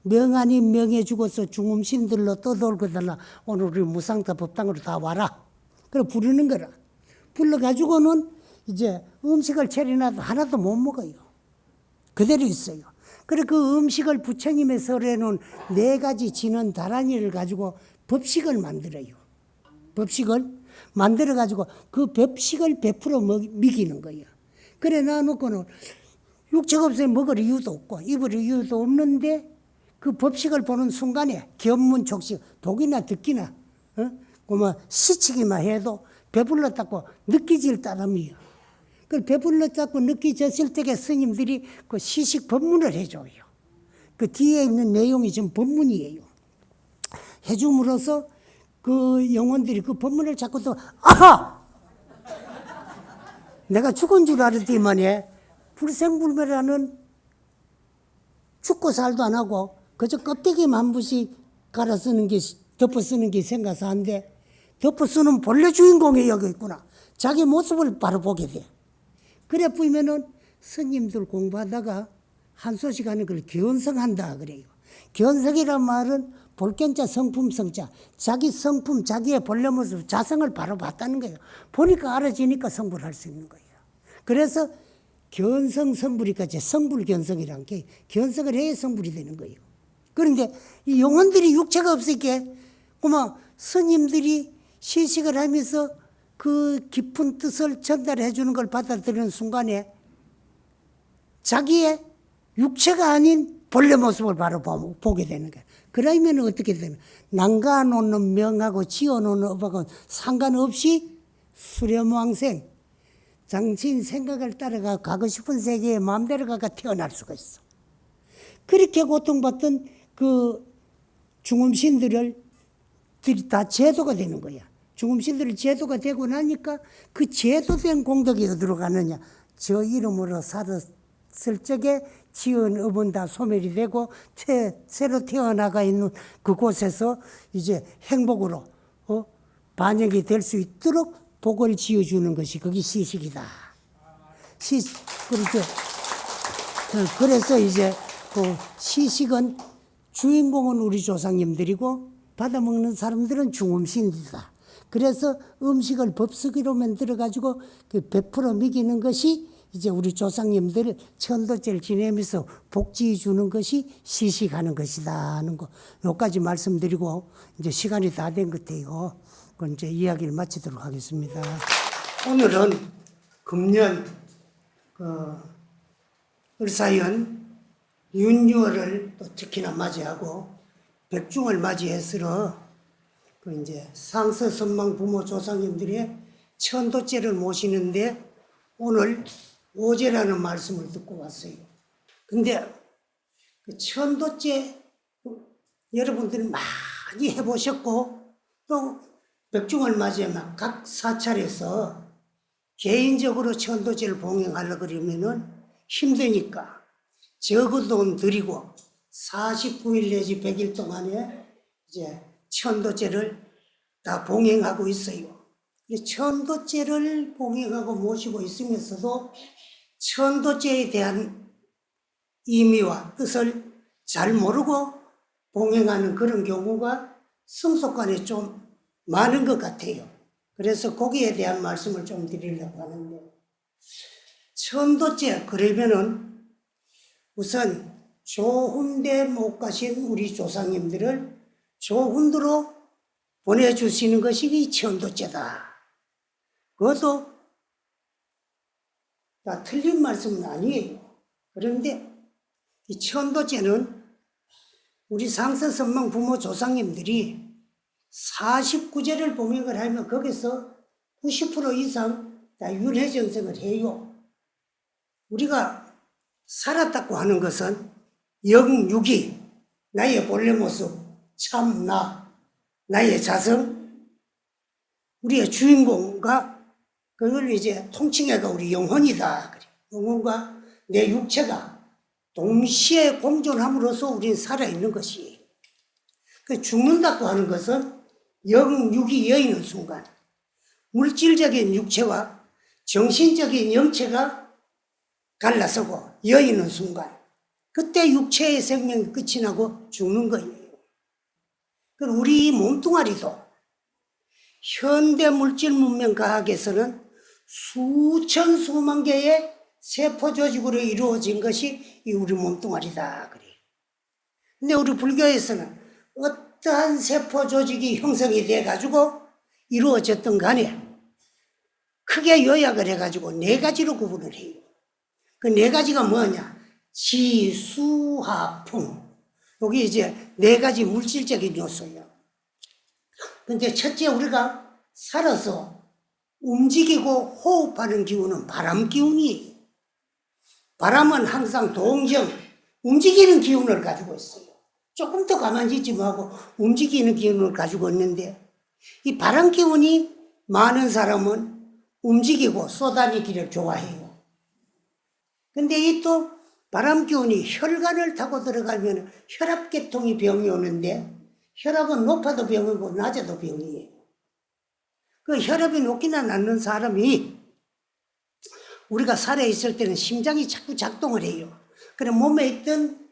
명안이 명해 주고서 중음신들로 떠돌고 달라 오늘 우리 무상타 법당으로 다 와라. 그래 부르는 거라. 불러가지고는 이제 음식을 차려놔도 하나도 못 먹어요. 그대로 있어요. 그래 그 음식을 부처님의 설에 놓은 4가지 진원 다란이를 가지고 법식을 만들어요. 법식을 만들어가지고 그 법식을 베풀어 먹이는 거예요. 그래 놔놓고는 육체가 없으면 먹을 이유도 없고 입을 이유도 없는데 그 법식을 보는 순간에 견문촉식 보기나 듣기나 그만 시치기만 해도 배불렀다고 느끼질 따름이요. 그 배불렀다고 느끼졌을 때에 스님들이 그 시식 법문을 해줘요. 그 뒤에 있는 내용이 지금 법문이에요. 해줌으로써 그 영혼들이 그 법문을 자꾸 또 아하! 내가 죽은 줄 알았더니만에 불생불멸하는 죽고 살도 안 하고 그저 껍데기만 한 번씩 갈아 쓰는 게 덮어 쓰는 게 생각서 한데 덮어 쓰는 본래 주인공이 여기 있구나. 자기 모습을 바로 보게 돼. 그래 보면은 스님들 공부하다가 한 소식 하는 걸 견성한다 그래요. 견성이란 말은 볼견자 성품 성자 자기 성품 자기의 본래 모습 자성을 바로 봤다는 거예요. 보니까 알아지니까 성불을 할 수 있는 거예요. 그래서 견성 성불이까지 성불 견성이란 게 견성을 해야 성불이 되는 거예요. 그런데 이 영혼들이 육체가 없으니까 그만 스님들이 시식을 하면서 그 깊은 뜻을 전달해 주는 걸 받아들이는 순간에 자기의 육체가 아닌 본래 모습을 바로 보게 되는 거예요. 그러면 어떻게 되나? 난가놓는 명하고 지어놓는 업하고 상관없이 수렴왕생, 당신 생각을 따라가 가고 싶은 세계에 마음대로 가가 태어날 수가 있어. 그렇게 고통받던 그 중음신들을 다 제도가 되는 거야. 중음신들이 제도가 되고 나니까 그 제도된 공덕이 어디로 가느냐. 저 이름으로 살았을 적에 지은 업은 다 소멸이 되고 새로 태어나가 있는 그곳에서 이제 행복으로 반영이 될 수 있도록 복을 지어주는 것이 그게 시식이다. 그렇죠. 그래서 이제 그 시식은 주인공은 우리 조상님들이고 받아먹는 사람들은 중음신이다. 그래서 음식을 법석으로 만들어가지고 그 베풀어 먹이는 것이 이제 우리 조상님들 천도제를 지내면서 복지 주는 것이 시식하는 것이다 하는 거. 여기까지 말씀드리고 이제 시간이 다 된 것 같아요. 그건 이제 이야기를 마치도록 하겠습니다. 오늘은 금년 을사연 윤유월을 또 특히나 맞이하고 백중을 맞이해서 그 이제 상서 선망 부모 조상님들의 천도제를 모시는데 오늘 오제라는 말씀을 듣고 왔어요. 근데 그 천도제 여러분들이 많이 해보셨고 또 백중을 맞이하면 각 사찰에서 개인적으로 천도제를 봉행하려고 그러면은 힘드니까 적은 돈 들이고 49일 내지 100일 동안에 이제 천도제를 다 봉행하고 있어요. 천도제를 봉행하고 모시고 있으면서도 천도제에 대한 의미와 뜻을 잘 모르고 봉행하는 그런 경우가 성속관에 좀 많은 것 같아요. 그래서 거기에 대한 말씀을 좀 드리려고 하는데, 천도제 그러면은 우선 좋은 데 못 가신 우리 조상님들을 좋은 데로 보내주시는 것이 이 천도제다. 그것도 다 틀린 말씀은 아니에요. 그런데 이 천도제는 우리 상서선망 부모 조상님들이 49제를 봉행을 하면 거기서 90% 이상 다 윤회전생을 해요. 우리가 살았다고 하는 것은 영육이, 나의 본래 모습, 참나, 나의 자성, 우리의 주인공과 그걸 이제 통칭해가 우리 영혼이다. 영혼과 내 육체가 동시에 공존함으로써 우리는 살아있는 것이. 죽는다고 하는 것은 영육이 여있는 순간, 물질적인 육체와 정신적인 영체가 갈라서고 여있는 순간, 그때 육체의 생명이 끝이 나고 죽는 거예요. 우리 몸뚱아리도 현대 물질 문명 과학에서는 수천 수만 개의 세포 조직으로 이루어진 것이 이 우리 몸뚱아리다 그래요. 근데 우리 불교에서는 어떠한 세포 조직이 형성이 돼 가지고 이루어졌던 간에 크게 요약을 해 가지고 네 가지로 구분을 해요. 그 네 가지가 뭐냐? 지, 수, 화, 풍. 여기 이제 네 가지 물질적인 요소예요. 근데 첫째, 우리가 살아서 움직이고 호흡하는 기운은 바람 기운이에요. 바람은 항상 동정, 움직이는 기운을 가지고 있어요. 조금 더 가만히 있지 말고 움직이는 기운을 가지고 있는데, 이 바람 기운이 많은 사람은 움직이고 쏘다니기를 좋아해요. 근데 이 또 바람 기운이 혈관을 타고 들어가면 혈압계통이 병이 오는데, 혈압은 높아도 병이고 낮아도 병이에요. 그 혈압이 높기나 낮는 사람이 우리가 살아있을 때는 심장이 자꾸 작동을 해요. 그럼 몸에 있던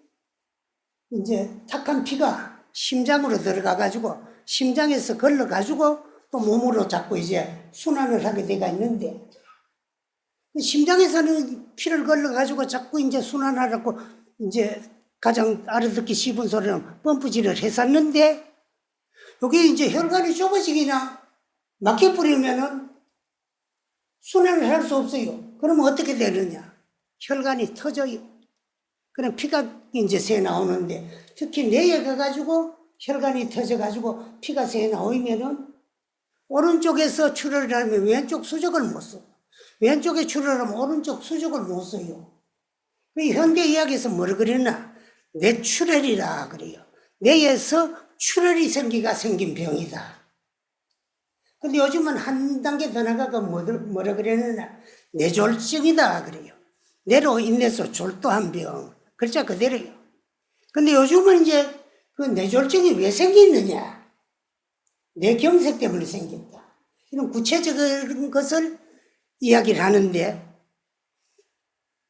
이제 탁한 피가 심장으로 들어가가지고 심장에서 걸러가지고 또 몸으로 자꾸 이제 순환을 하게 돼가 있는데, 심장에서는 피를 걸러가지고 자꾸 이제 순환하라고 이제 가장 알아듣기 쉬운 소리는 펌프질을 했었는데, 여기 이제 혈관이 좁아지기나 막혀버리면은 순환을 할 수 없어요. 그러면 어떻게 되느냐? 혈관이 터져요. 그럼 피가 이제 새 나오는데, 특히 뇌에 가가지고 혈관이 터져가지고 피가 새 나오면은 오른쪽에서 출혈을 하면 왼쪽 수족을 못 써. 왼쪽에 출혈하면 오른쪽 수족을 못 써요. 현대 의학에서 뭐라 그랬나? 뇌출혈이라 그래요. 뇌에서 출혈이 생긴 병이다. 근데 요즘은 한 단계 더 나가가 뭐라 그랬느냐? 뇌졸증이다 그래요. 뇌로 인해서 졸도한 병. 글자 그대로요. 근데 요즘은 이제 그 뇌졸증이 왜 생기느냐? 뇌경색 때문에 생겼다. 이런 구체적인 것을 이야기를 하는데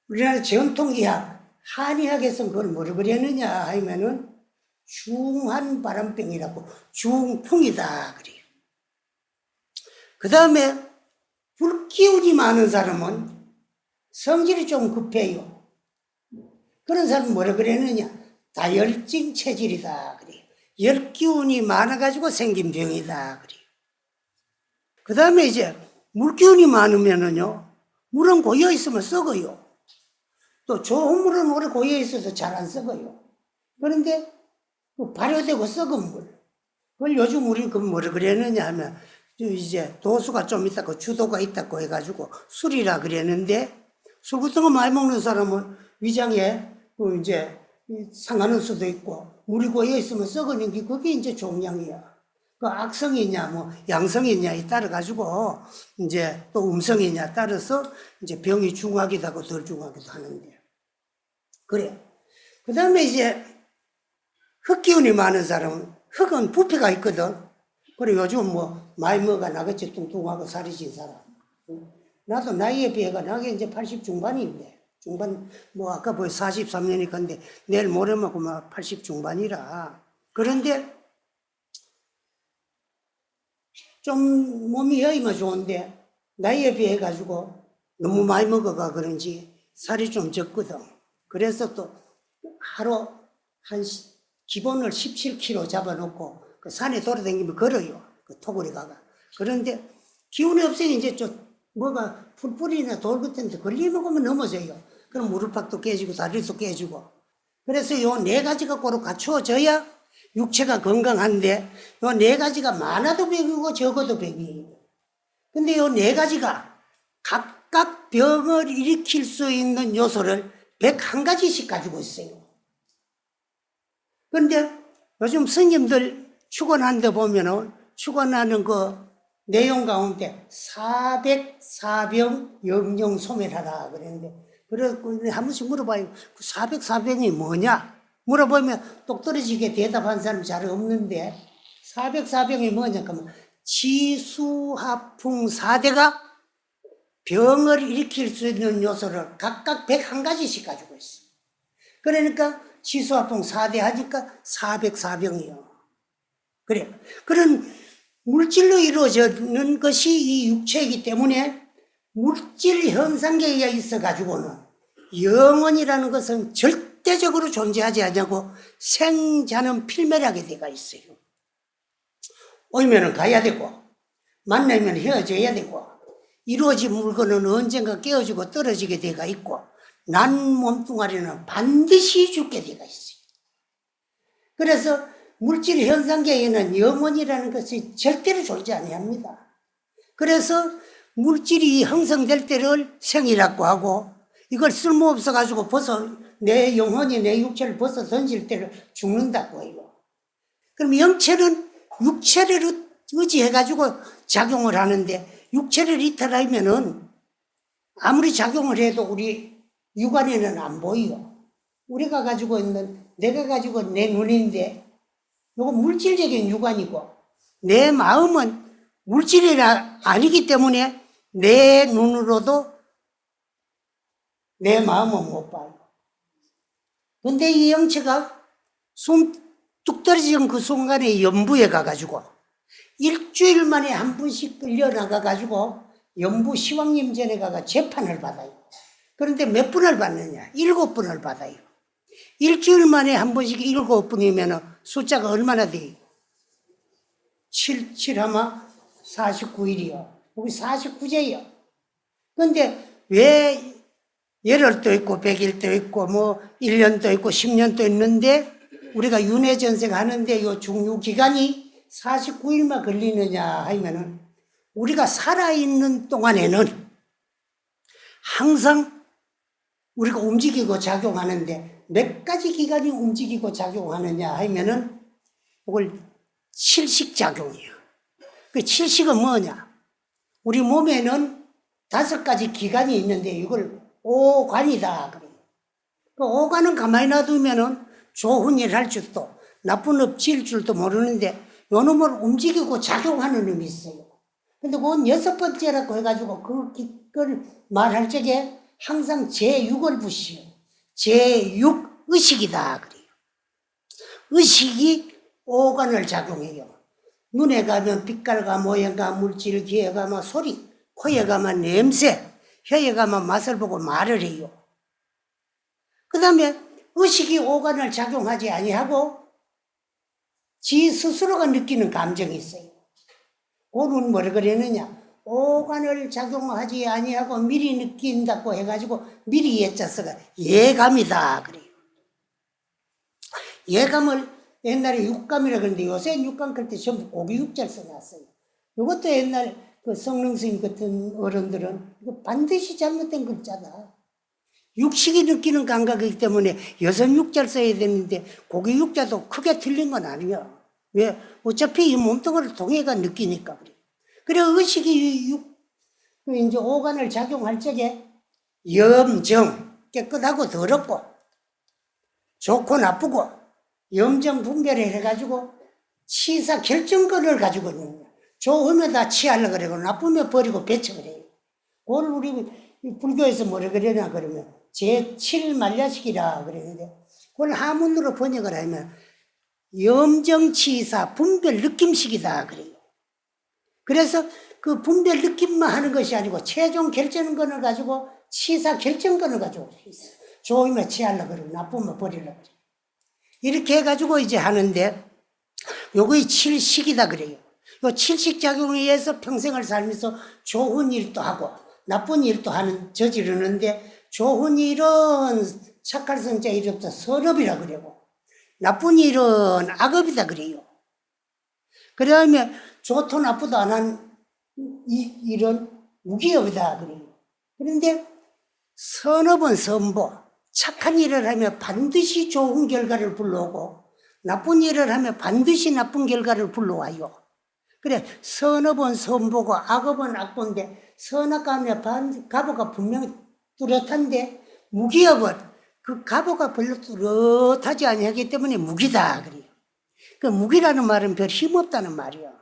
우리나라 전통의학, 한의학에서는 그걸 뭐라고 그랬느냐 하면은 중한바람병이라고 중풍이다 그래요. 그 다음에 불기운이 많은 사람은 성질이 좀 급해요. 그런 사람은 뭐라 그랬느냐 다열증 체질이다 그래요. 열기운이 많아가지고 생긴 병이다 그래요. 그 다음에 이제 물기운이 많으면은요 물은 고여 있으면 썩어요. 또 좋은 물은 오래 고여 있어서 잘 안 썩어요. 그런데 그 발효되고 썩은 물, 그걸 요즘 우리 그 뭐라 그랬느냐 하면 이제 도수가 좀 있다고 주도가 있다고 해가지고 술이라 그랬는데 술 같은 거 많이 먹는 사람은 위장에 그 이제 상하는 수도 있고 물이 고여 있으면 썩어는 게 그게 이제 종양이야. 그 악성이냐 뭐 양성이냐에 따라 가지고 이제 또 음성이냐 따라서 이제 병이 중하기도 하고 덜 중하기도 하는데 그래. 그 다음에 이제 흙기운이 많은 사람은 흙은 부피가 있거든. 그래 요즘 뭐 많이 먹어 나같이 뚱뚱하고 살이 찐 사람. 나도 나이에 비해가 나게 이제 80 중반인데 중반 뭐 아까 보여 43년이 건데 내일 모레면 그만 80 중반이라. 그런데 좀 몸이 여의면 좋은데 나이에 비해 가지고 너무 많이 먹어가 그런지 살이 좀 적거든. 그래서 또 하루 한 기본을 17kg 잡아놓고 그 산에 돌아다니면 걸어요. 그 토굴에 가가. 그런데 기운이 없으니 이제 좀 뭐가 풀뿌리나 돌 같은 데 걸리면 넘어져요. 그럼 무릎팍도 깨지고 다리도 깨지고. 그래서 요 네 가지가 고루 갖추어져야 육체가 건강한데 요 네 가지가 많아도 병이고 적어도 병이에요. 근데 요 네 가지가 각각 병을 일으킬 수 있는 요소를 101가지씩 가지고 있어요. 그런데 요즘 스님들 축원하는 데 보면은 축원하는 그 내용 가운데 404병 영영소멸하라 그랬는데 그래서 한 번씩 물어봐요. 그 404병이 뭐냐? 물어보면 똑 떨어지게 대답한 사람 잘 없는데 404병이 뭐냐 그러면 지수화풍 4대가 병을 일으킬 수 있는 요소를 각각 101가지씩 가지고 있어. 그러니까 지수화풍 4대 하니까 404병이요. 그래. 그런 물질로 이루어지는 것이 이 육체이기 때문에 물질 현상계에 있어 가지고는 영혼이라는 것은 절대적으로 존재하지 않냐고 생자는 필멸하게 되어 있어요. 오면은 가야 되고 만나면 헤어져야 되고 이루어진 물건은 언젠가 깨어지고 떨어지게 되어 있고 난 몸뚱아리는 반드시 죽게 되어 있어요. 그래서 물질 현상계에는 영혼이라는 것이 절대로 존재 아니합니다. 그래서 물질이 형성될 때를 생이라고 하고 이걸 쓸모없어 가지고 내 영혼이 내 육체를 벗어 던질 때를 죽는다고 해요. 그럼 영체는 육체를 의지해 가지고 작용을 하는데 육체를 이탈하면은 아무리 작용을 해도 우리 육안에는 안 보여. 우리가 가지고 있는 내가 가지고 내 눈인데 이거 물질적인 육안이고 내 마음은 물질이 아니기 때문에 내 눈으로도 내 마음은 못 봐요. 근데 이 영체가 숨 뚝 떨어지는 그 순간에 연부에 가가지고 일주일 만에 한 번씩 끌려나가가지고 연부 시황림전에 가가 재판을 받아요. 그런데 몇 분을 받느냐? 7분을 받아요. 일주일 만에 한 번씩 7분이면 숫자가 얼마나 돼요? 7 하면 49일이요. 여기 49제요. 근데 왜 열흘도 있고 100일도 있고 뭐 1년도 있고 10년도 있는데 우리가 윤회전생 하는데 요 중유 기간이 49일만 걸리느냐 하면은 우리가 살아있는 동안에는 항상 우리가 움직이고 작용하는데 몇 가지 기간이 움직이고 작용하느냐 하면은 이걸 칠식작용이에요. 그 칠식은 뭐냐? 우리 몸에는 5가지 기관이 있는데 이걸 오관이다. 그 오관은 가만히 놔두면은 좋은 일 할 줄도 나쁜 업 지을 줄도 모르는데 요 놈을 움직이고 작용하는 놈이 있어요. 근데 그건 6번째라고 해가지고 그걸 말할 적에 항상 제6을 붙이요. 제6 의식이다 그래요. 의식이 오간을 작용해요. 눈에 가면 빛깔과 모양과 물질, 귀에 가면 소리, 코에 가면 냄새, 혀에 가면 맛을 보고 말을 해요. 그 다음에 의식이 오간을 작용하지 아니하고 지 스스로가 느끼는 감정이 있어요. 그는 뭐라 그러느냐? 오간을 작용하지 아니하고 미리 느낀다고 해가지고 미리 예자서가 예감이다 그래요. 예감을 옛날에 육감이라 그러는데 요새 육감 그럴 때 전부 고기 육자를 써놨어요. 이것도 옛날 그 성능 스님 같은 어른들은 이거 반드시 잘못된 글자다. 육식이 느끼는 감각이기 때문에 여성 육자를 써야 되는데 고기 육자도 크게 틀린 건 아니야. 왜? 어차피 이 몸뚱아리 동해가 느끼니까 그래. 그래 의식이 이제 오간을 작용할 적에 염정, 깨끗하고 더럽고 좋고 나쁘고 염정 분별을 해가지고 치사 결정권을 가지고 있는 거야. 좋으면 다 취하려고 그러고 나쁘면 버리고 배척을 해요. 그걸 우리 불교에서 뭐라 그러냐 그러면 제7만야식이라 그러는데 그걸 한문으로 번역을 하면 염정치사 분별 느낌식이다 그래요. 그래서 그 분별 느낌만 하는 것이 아니고 최종 결정권을 가지고 치사 결정권을 가지고 있어요. 좋으면 취하려고 그러고 나쁘면 버리려고 그래요. 이렇게 해가지고 이제 하는데 요거의 칠식이다 그래요. 요 칠식작용에 의해서 평생을 살면서 좋은 일도 하고 나쁜 일도 저지르는데 좋은 일은 착할 성자 이름부터 선업이라 그러고 나쁜 일은 악업이다 그래요. 그 다음에 좋도 나쁘도 안 한 일은 무기업이다 그래요. 그런데 선업은 선보, 착한 일을 하면 반드시 좋은 결과를 불러오고 나쁜 일을 하면 반드시 나쁜 결과를 불러와요. 그래 선업은 선보고 악업은 악보인데 선악하면 갑오가 분명히 뚜렷한데 무기업은 그 갑오가 별로 뚜렷하지 아니하기 때문에 무기다 그래요. 그 무기라는 말은 별 힘없다는 말이야.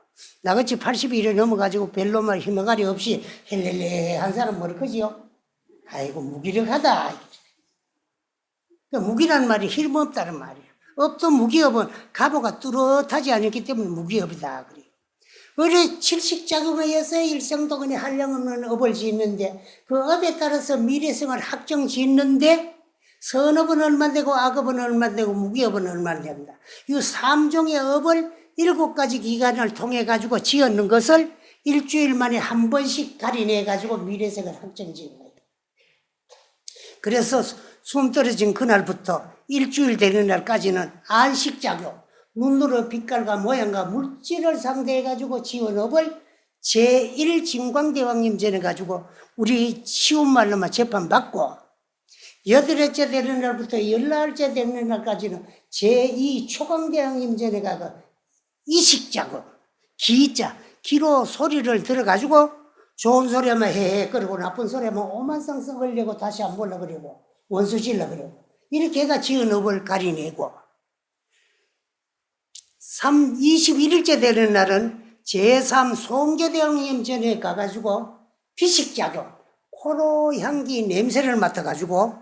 나같이 80일을 넘어가지고 별로 말 힘어가리 없이 헬렐레 한 사람 뭐를 그지요? 아이고 무기력하다. 그 무기라는 말이 힘없다는 말이야. 업도 무기업은 갑오가 뚜렷하지 않았기 때문에 무기업이다 그래요. 우리 칠식작용에 의해서 일생동안에 한량없는 업을 짓는데 그 업에 따라서 미래생을 확정 짓는데 선업은 얼마 되고 악업은 얼마 되고 무기업은 얼마 됩니다. 이 3종의 업을 7가지 기간을 통해 가지고 지었는 것을 일주일 만에 한 번씩 갈인해 가지고 미래생을 확정 짓는 거예요. 그래서 숨 떨어진 그날부터 일주일 되는 날까지는 안식작용, 눈으로 빛깔과 모양과 물질을 상대해 가지고 지은 업을 제1진광대왕님 전에 가지고 우리 쉬운 말로만 재판받고 8회째 되는 날부터 14회째 되는 날까지는 제2초광대왕님 전에 가서 이식작업, 기자, 기로 소리를 들어가지고 좋은 소리만 해해 그러고 나쁜 소리만 오만상성 걸려고 다시 안 보려고 그러고 원수 질러 그러고 이렇게 해가 지은 업을 가리내고 21일째 되는 날은 제3 송계대왕님 전에 가가지고 피식작용, 코로 향기 냄새를 맡아가지고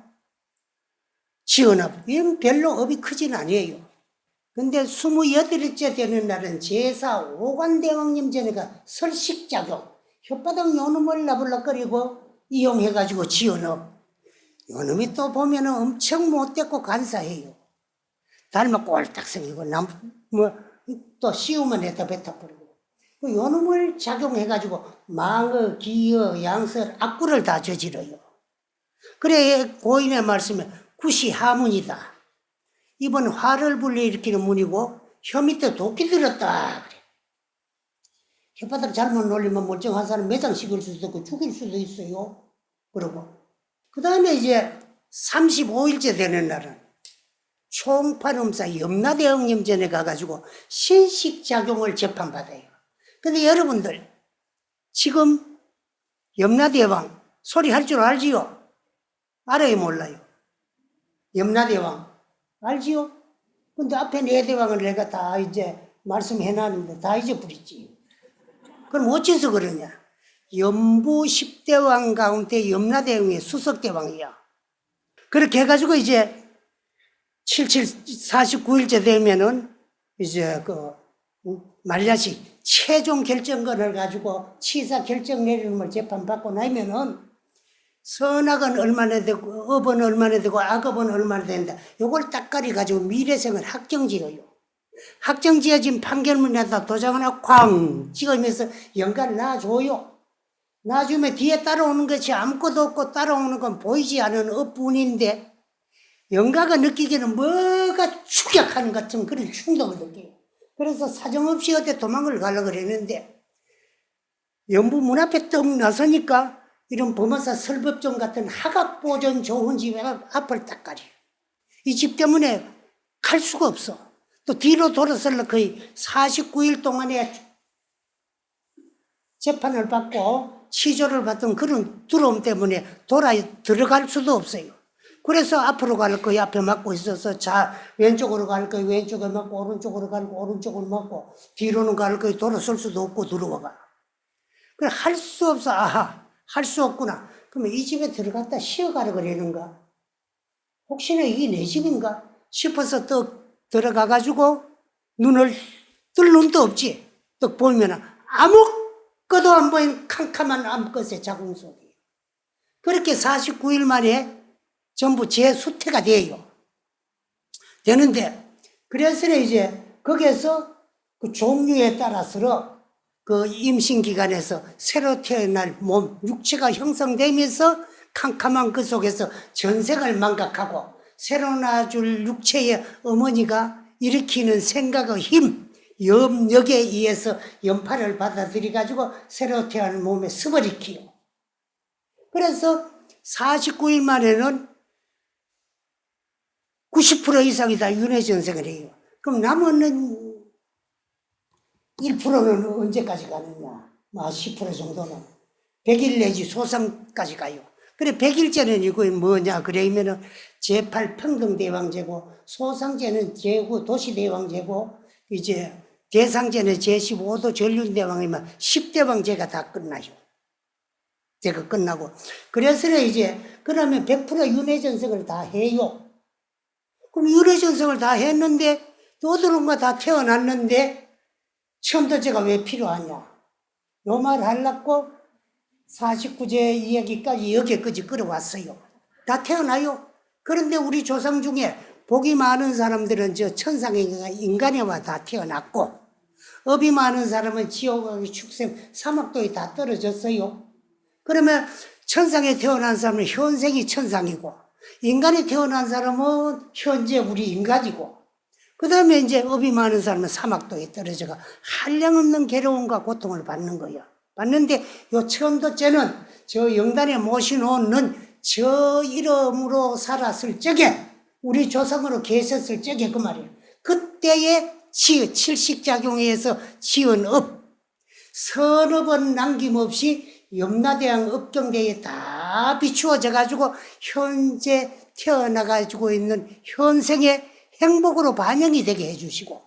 지은 업, 이건 별로 업이 크진 아니에요. 근데 28일째 되는 날은 제4 오관대왕님 전에가 설식작용, 혓바닥 요놈을 나불락거리고 이용해가지고 지은 업. 요놈이 또 보면은 엄청 못됐고 간사해요. 닮아 꼴딱 생기고, 또 씌우면 해다 뱉어버리고. 요놈을 작용해가지고 망어, 기어, 양설, 악구를 다 저지러요. 그래, 고인의 말씀에 굿이 하문이다. 이번 화를 불러일으키는 문이고 혀 밑에 도끼 들었다 그래. 혓바닥 잘못 놀리면 멀쩡한 사람 매장 씹을 수도 있고 죽일 수도 있어요. 그러고 그 다음에 이제 35일째 되는 날은 총파름사 염라대왕님 전에 가가지고 신식작용을 재판받아요. 근데 여러분들 지금 염라대왕 소리 할 줄 알지요? 알아요 몰라요? 염라대왕 알지요? 근데 앞에 네 대왕을 내가 다 이제 말씀해놨는데 다 잊어버렸지. 그럼 어째서 그러냐? 연부 10대왕 가운데 염라대왕이 수석대왕이야. 그렇게 해가지고 이제 49일째 되면은 이제 말야시 최종 결정권을 가지고 치사 결정 내리는 걸 재판받고 나면은 선악은 얼마나 되고 업은 얼마나 되고 악업은 얼마나 된다. 요걸 딱가리 가지고 미래생을 확정지어요. 확정지어진 판결문에다 도장 하나 쾅 찍으면서 연가를 놔줘요. 놔주면 뒤에 따라오는 것이 아무것도 없고 따라오는 건 보이지 않은 업뿐인데 연가가 느끼기에는 뭐가 축약하는 것 같은 그런 충동을 느껴요. 그래서 사정없이 어디 도망을 가려고 그랬는데 연부 문 앞에 떡 나서니까 이런 범어사 설법종 같은 하각보전 좋은 집에 앞을 딱 가려. 이 집 때문에 갈 수가 없어. 또 뒤로 돌아서려 거의 49일 동안에 재판을 받고 치조를 받던 그런 두려움 때문에 들어갈 수도 없어요. 그래서 앞으로 갈 거에 앞에 막고 있어서 왼쪽으로 갈 거에 왼쪽에 막고 오른쪽으로 갈 거 오른쪽으로 막고 뒤로는 갈 거에 돌아설 수도 없고 들어와가. 그래 할 수 없어. 아하 할 수 없구나. 그러면 이 집에 들어갔다 쉬어가라 그러는가? 혹시나 이게 내 집인가 싶어서 또 들어가가지고 눈을 뜰 눈도 없지. 또 보면 아무것도 안 보인 캄캄한 암컷의 자궁 속이에요. 그렇게 49일 만에 전부 재수태가 돼요. 되는데, 그래서 이제 거기에서 그 종류에 따라서 그 임신기간에서 새로 태어날 몸, 육체가 형성되면서 캄캄한 그 속에서 전생을 망각하고 새로 낳아줄 육체의 어머니가 일으키는 생각의 힘, 염력에 의해서 연파를 받아들여가지고 새로 태어난 몸에 습어리키요. 그래서 49일 만에는 90% 이상이 다 윤회전생을 해요. 그럼 남은 1%는 언제까지 가느냐? 10% 정도는 100일 내지 소상까지 가요. 그래 100일째는 이거 뭐냐? 그러면은 제8평등대왕제고 소상제는 제9 도시대왕제고 이제 대상제는 제15도 전륜대왕이면 10대왕제가 다 끝나요. 제가 끝나고 그래서 이제 그러면 100% 윤회전생을 다 해요. 그럼 윤회전생을 다 했는데 또들은가 다 태어났는데 천도제가 왜 필요하냐? 요 말 하려고 49제 이야기까지 여기까지 끌어왔어요. 다 태어나요. 그런데 우리 조상 중에 복이 많은 사람들은 저 천상인가 인간에와 다 태어났고 업이 많은 사람은 지옥의 축생 사막도에 다 떨어졌어요. 그러면 천상에 태어난 사람은 현생이 천상이고 인간에 태어난 사람은 현재 우리 인간이고 그 다음에 이제 업이 많은 사람은 사막도에 떨어져가 한량없는 괴로움과 고통을 받는 거예요. 받는데 요 천도죄는 저 영단에 모셔놓는 저 이름으로 살았을 적에 우리 조상으로 계셨을 적에 그 말이에요. 그때의 칠식작용에 의해서 지은 업, 선업은 남김없이 염라대왕 업경대에 다 비추어져 가지고 현재 태어나 가지고 있는 현생의 행복으로 반영이 되게 해주시고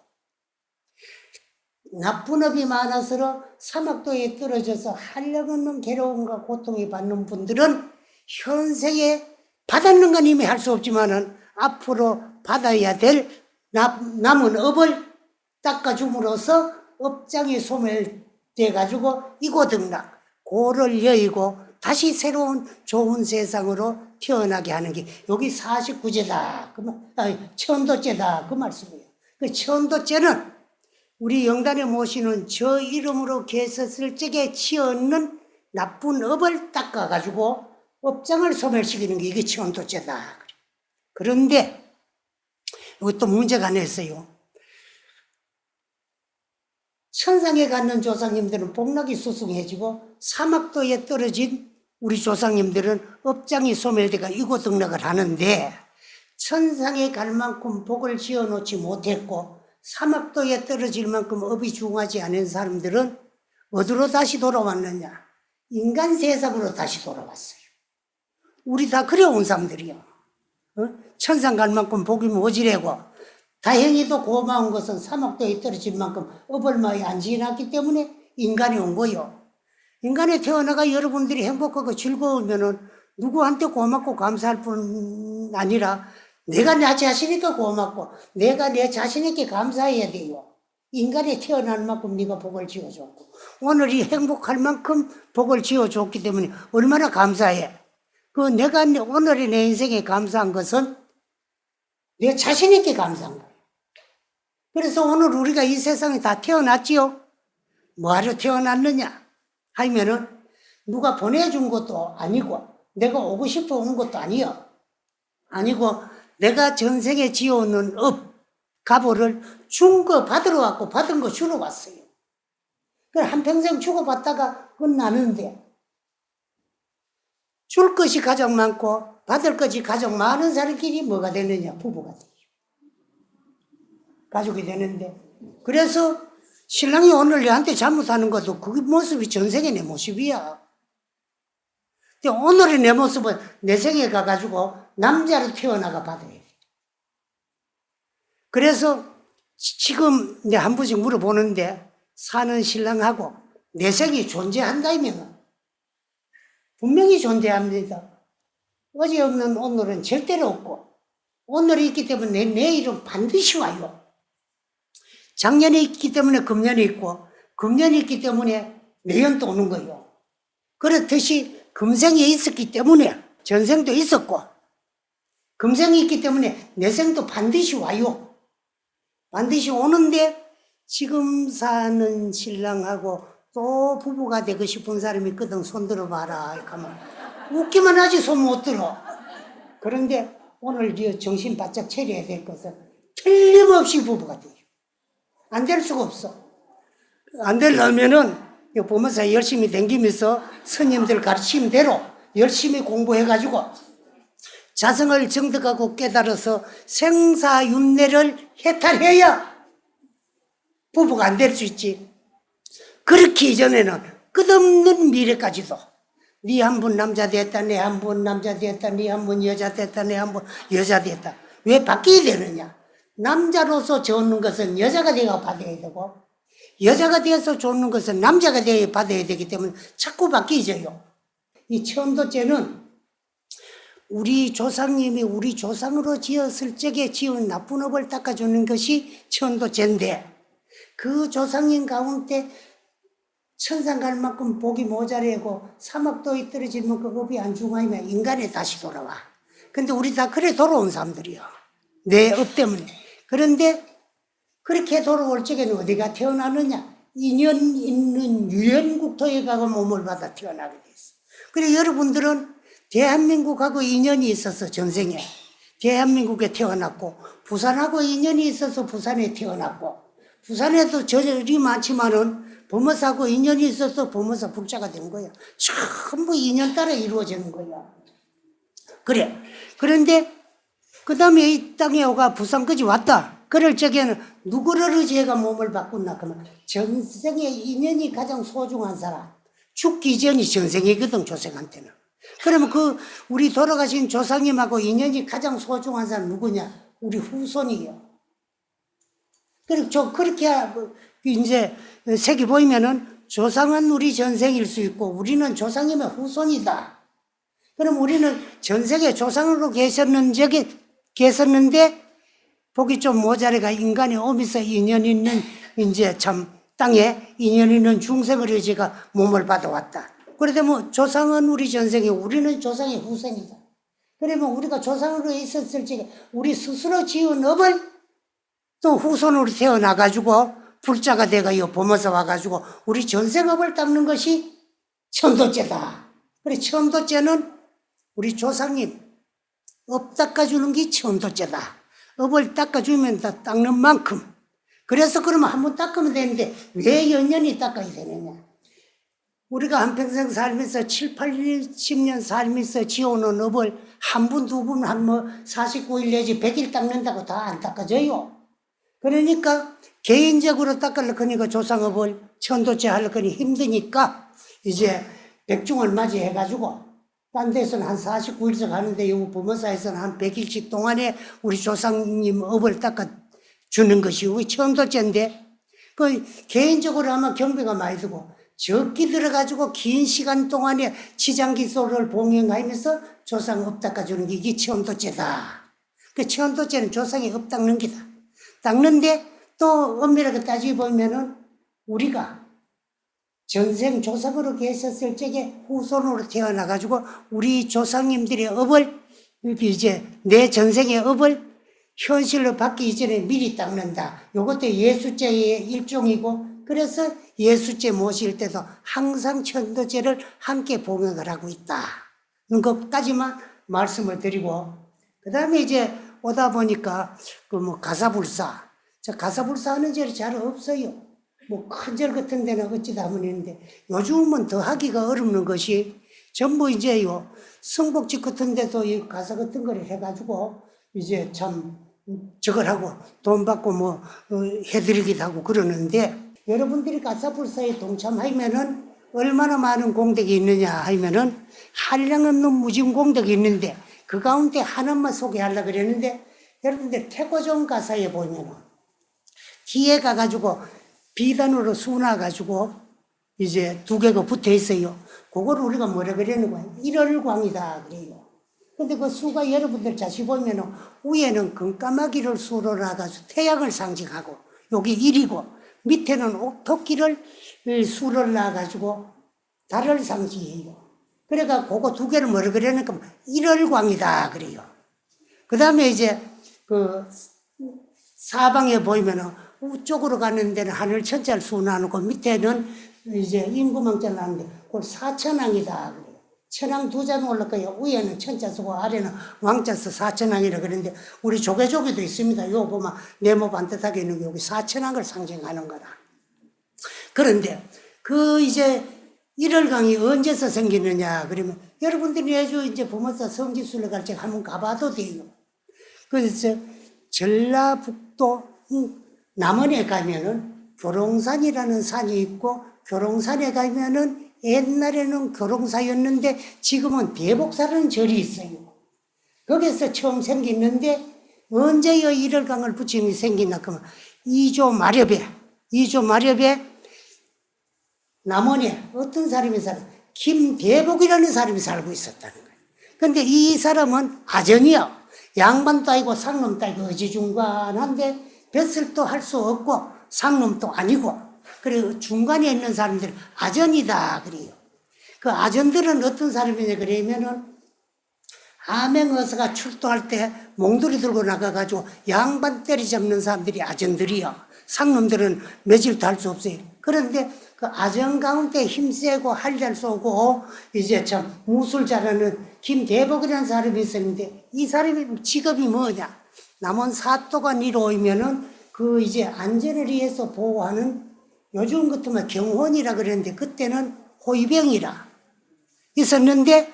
나쁜 업이 많아서 사막도에 떨어져서 한량없는 괴로움과 고통이 받는 분들은 현생에 받았는 건 이미 할 수 없지만은 앞으로 받아야 될 남은 업을 닦아줌으로써 업장이 소멸돼 가지고 이고등락 고를 여의고 다시 새로운 좋은 세상으로 태어나게 하는 게 여기 49제다. 천도제다. 그 말씀이에요. 그 천도제는 우리 영단에 모시는 저 이름으로 계셨을 적에 치었는 나쁜 업을 닦아가지고 업장을 소멸시키는 게 이게 천도제다. 그런데 이것도 문제가 있어요. 천상에 갔는 조상님들은 복락이 수승해지고 사막도에 떨어진 우리 조상님들은 업장이 소멸되가 이고등락을 하는데 천상에 갈 만큼 복을 지어놓지 못했고 사막도에 떨어질 만큼 업이 중하지 않은 사람들은 어디로 다시 돌아왔느냐? 인간 세상으로 다시 돌아왔어요. 우리 다 그래 온 사람들이요. 천상 갈 만큼 복이 모지래고 다행히도 고마운 것은 사막도에 떨어진 만큼 업을 많이 안 지났기 때문에 인간이 온 거요. 인간에 태어나가 여러분들이 행복하고 즐거우면은 누구한테 고맙고 감사할 뿐 아니라 내가 내 자신에게 고맙고 내가 내 자신에게 감사해야 돼요. 인간에 태어난 만큼 네가 복을 지어줬고 오늘이 행복할 만큼 복을 지어줬기 때문에 얼마나 감사해. 그 내가 오늘의 내 인생에 감사한 것은 내 자신에게 감사한 거예요. 그래서 오늘 우리가 이 세상에 다 태어났지요. 뭐하러 태어났느냐 하면은 누가 보내준 것도 아니고 내가 오고 싶어 온 것도 아니요. 아니고 내가 전생에 지어오는 갑오를 준 거 받으러 왔고 받은 거 주러 왔어요. 그래 한평생 주고받다가 끝나는데 줄 것이 가장 많고 받을 것이 가장 많은 사람끼리 뭐가 되느냐? 부부가 돼요. 가족이 되는데 그래서 신랑이 오늘 내한테 잘못하는 것도 그 모습이 전생의 내 모습이야. 근데 오늘의 내 모습은 내 생에 가가지고 남자로 태어나가 받아야 돼. 그래서 지금 내 한 번씩 물어보는데 사는 신랑하고 내 생이 존재한다면 분명히 존재합니다. 어제 없는 오늘은 절대로 없고 오늘이 있기 때문에 내일은 반드시 와요. 작년에 있기 때문에 금년이 있고 금년이 있기 때문에 내년도 오는 거예요. 그렇듯이 금생에 있었기 때문에 전생도 있었고 금생이 있기 때문에 내생도 반드시 와요. 반드시 오는데 지금 사는 신랑하고 또 부부가 되고 싶은 사람이 있거든. 손 들어봐라. 이렇게 하면 웃기만 하지 손 못 들어. 그런데 오늘 정신 바짝 차려야 될 것은 틀림없이 부부가 돼요. 안 될 수가 없어. 안 되려면은 보면서 열심히 댕기면서 스님들 가르침 대로 열심히 공부해가지고 자성을 정득하고 깨달아서 생사윤회를 해탈해야 부부가 안 될 수 있지. 그렇게 이전에는 끝없는 미래까지도 네 한 번 남자 됐다, 내 한 번 남자 됐다, 네 한 번 여자 됐다, 내 한 번 여자 됐다. 왜 바뀌어야 되느냐? 남자로서 좋는 것은 여자가 되어 받아야 되고 여자가 되어서 좋는 것은 남자가 되어 받아야 되기 때문에 자꾸 바뀌어져요. 이 천도죄는 우리 조상님이 우리 조상으로 지었을 적에 지은 나쁜 업을 닦아주는 것이 천도죄인데 그 조상님 가운데 천상 갈 만큼 복이 모자라고 사막도에 떨어지면 그 업이 안 중하면 인간에 다시 돌아와. 근데 우리 다 그래 돌아온 사람들이요. 내 업 때문에. 그런데 그렇게 돌아올 적에는 어디가 태어나느냐? 인연 있는 유연국토에 가고 몸을 받아 태어나게 됐어. 그래 여러분들은 대한민국하고 인연이 있어서 전생에 대한민국에 태어났고 부산하고 인연이 있어서 부산에 태어났고 부산에도 저절이 많지만은 범어사하고 인연이 있어서 범어사 불자가 된 거야. 전부 인연 따라 이루어지는 거야. 그래. 그런데 그 다음에 이 땅에 오가 부산까지 왔다. 그럴 적에는 누구를 의지해가 몸을 바꾼다 그러면 전생의 인연이 가장 소중한 사람. 죽기 전이 전생이거든 조상한테는. 그러면 그 우리 돌아가신 조상님하고 인연이 가장 소중한 사람 누구냐? 우리 후손이에요. 그리고 그렇게 이제 색이 보이면은 조상은 우리 전생일 수 있고 우리는 조상님의 후손이다. 그럼 우리는 전생에 조상으로 계셨는데 복이 좀 모자라가 인간이 오면서 인연 있는 이제 참 땅에 인연 있는 중생을 의지가 몸을 받아왔다. 그러면 조상은 우리 전생에 우리는 조상의 후손이다. 그러면 우리가 조상으로 있었을 적에 우리 스스로 지은 업을 또 후손으로 태어나가지고 불자가 돼가요 범어서 와가지고 우리 전생업을 닦는 것이 천도죄다. 그래 천도죄는 우리 조상님 업 닦아주는 게 천도죄다. 업을 닦아주면 다 닦는 만큼. 그래서 그러면 한번 닦으면 되는데 왜 연년이 닦아야 되느냐? 우리가 한평생 살면서 7, 80년 살면서 지어오는 업을 한 번, 두 번, 49일 내지 100일 닦는다고 다 안 닦아져요. 그러니까 개인적으로 닦으려고 하니까 조상업을 천도죄 하려고 하니 힘드니까 이제 백중을 맞이해가지고 딴 데서는 한 49일씩 하는데 이 부모사에서는 한 100일씩 동안에 우리 조상님 업을 닦아 주는 것이 우리 천도제인데, 그 개인적으로 하면 경비가 많이 들고 적기 들어가지고 긴 시간 동안에 치장기소를 봉행하면서 조상 업 닦아주는 게 이게 천도제다. 그 천도제는 조상이 업 닦는 기다. 닦는데 또 엄밀하게 따지보면은 우리가 전생 조상으로 계셨을 적에 후손으로 태어나가지고 우리 조상님들의 업을 이제 내 전생의 업을 현실로 받기 이전에 미리 닦는다. 이것도 예수제의 일종이고, 그래서 예수제 모실 때도 항상 천도제를 함께 봉헌을 하고 있다는 것까지만 말씀을 드리고, 그 다음에 이제 오다 보니까 그 뭐 가사불사, 가사불사 하는 절이 잘 없어요. 뭐 큰 절 같은 데는 어찌다 하면 있는데, 요즘은 더 하기가 어렵는 것이 전부 이제요 성복집 같은 데도 이 가사 같은 걸 해가지고 이제 참 저걸 하고 돈 받고 뭐 해드리기도 하고 그러는데, 여러분들이 가사불사에 동참하면은 얼마나 많은 공덕이 있느냐 하면은 한량없는 무진 공덕이 있는데, 그 가운데 하나만 소개하려고 그랬는데, 여러분들 태고종 가사에 보면은 뒤에 가가지고 비단으로 수나가지고 이제 두 개가 붙어 있어요. 그걸 우리가 뭐라 그러는 거야? 일월광이다 그래요. 근데 그 수가 여러분들 자세히 보면은 위에는 금까마귀를 수로 나가지고 태양을 상징하고 여기 일이고, 밑에는 옥토끼를 수를 나가지고 달을 상징해요. 그러니까 그거 두 개를 뭐라 그러니까 일월광이다 그래요. 그 다음에 이제 그 사방에 보이면은 우쪽으로 가는 데는 하늘 천자를 수나누고 밑에는 이제 인구망자를 나는데 그걸 사천왕이다 그래요. 천왕 두 자는 올라가요. 위에는 천자 쓰고 아래는 왕자 써 사천왕이라 그러는데, 우리 조개조개도 있습니다. 요거 보면 네모 반듯하게 있는 게 여기 사천왕을 상징하는 거라. 그런데 그 이제 일월강이 언제서 생기느냐 그러면 여러분들이 매주 이제 부모사 성지순례 갈 때 한번 가봐도 돼요. 그래서 전라북도 남원에 가면은 교롱산이라는 산이 있고, 교롱산에 가면은 옛날에는 교롱사였는데 지금은 대복사라는 절이 있어요. 거기서 처음 생겼는데, 언제요 일월강을 부처님이 생기나 그러면 이조 마렵에 남원에 어떤 사람이 김대복이라는 사람이 살고 있었다는 거예요. 근데 이 사람은 아전이요. 양반도 아니고 상놈도 아니고 어지중간한데 뱃을도 할 수 없고 상놈도 아니고, 그래 중간에 있는 사람들 아전이다 그래요. 그 아전들은 어떤 사람이냐 그러면은 암행어사가 출도할 때 몽돌이 들고 나가가지고 양반 때리잡는 사람들이 아전들이요. 상놈들은 매질도 할 수 없어요. 그런데 그 아전 가운데 힘세고 활잘 쏘고 이제 참 무술 잘하는 김대복이라는 사람이 있었는데, 이 사람의 직업이 뭐냐? 남원 사또가 내려오면은 그 이제 안전을 위해서 보호하는, 요즘 같으면 경호원이라 그랬는데 그때는 호위병이라 있었는데,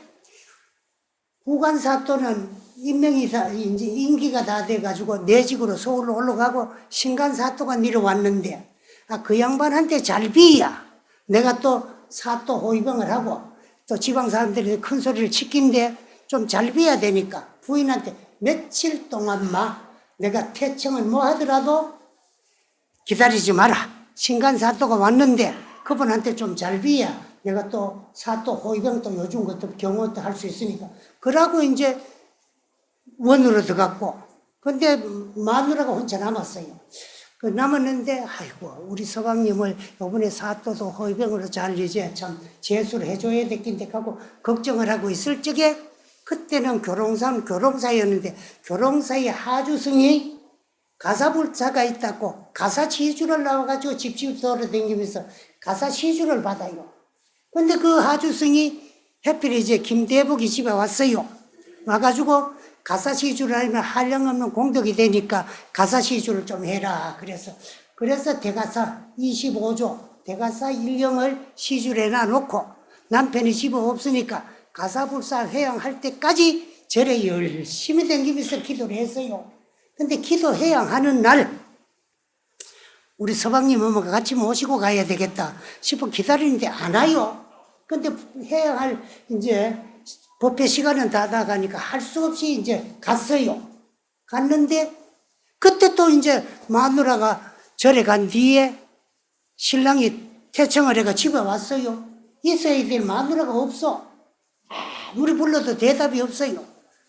구간사또는 임명이 이제 임기가 다 돼가지고 내직으로 서울로 올라가고 신간사또가 내려왔는데, 그 양반한테 잘 비야. 내가 또 사또 호위병을 하고 또 지방 사람들이 큰 소리를 치킨데 좀 잘 비야 되니까 부인한테 며칠 동안만 내가 태청을 뭐 하더라도 기다리지 마라. 신간사또가 왔는데 그분한테 좀 잘 비야. 내가 또 사또 호위병도 요즘 것도 경호도 할 수 있으니까. 그러고 이제 원으로 들어갔고, 근데 마누라가 혼자 남았어요. 그 남았는데, 아이고, 우리 서방님을 요번에 사또도 호위병으로 잘 이제 참 제수를 해줘야 됐긴데 하고 걱정을 하고 있을 적에, 그때는 교롱사였는데, 교롱사의 하주승이 가사불사가 있다고 가사시주를 나와가지고 집집 돌아다니면서 가사시주를 받아요. 근데 그 하주승이 해필 이제 김대복이 집에 왔어요. 와가지고 가사시주를 하면 한량없는 공덕이 되니까 가사시주를 좀 해라. 그래서 대가사 25조, 대가사 1령을 시주를 해놔놓고 남편이 집에 없으니까 가사불사 회양할 때까지 절에 열심히 다니면서 기도를 했어요. 근데 기도 회양하는 날, 우리 서방님 어머가 같이 모시고 가야 되겠다 싶어 기다리는데 안 와요. 근데 회양할 이제 법회 시간은 다 나가니까 할 수 없이 이제 갔어요. 갔는데 그때 또 이제 마누라가 절에 간 뒤에 신랑이 태청을 해가 집에 왔어요. 있어야 될 마누라가 없어. 아무리 불러도 대답이 없어요.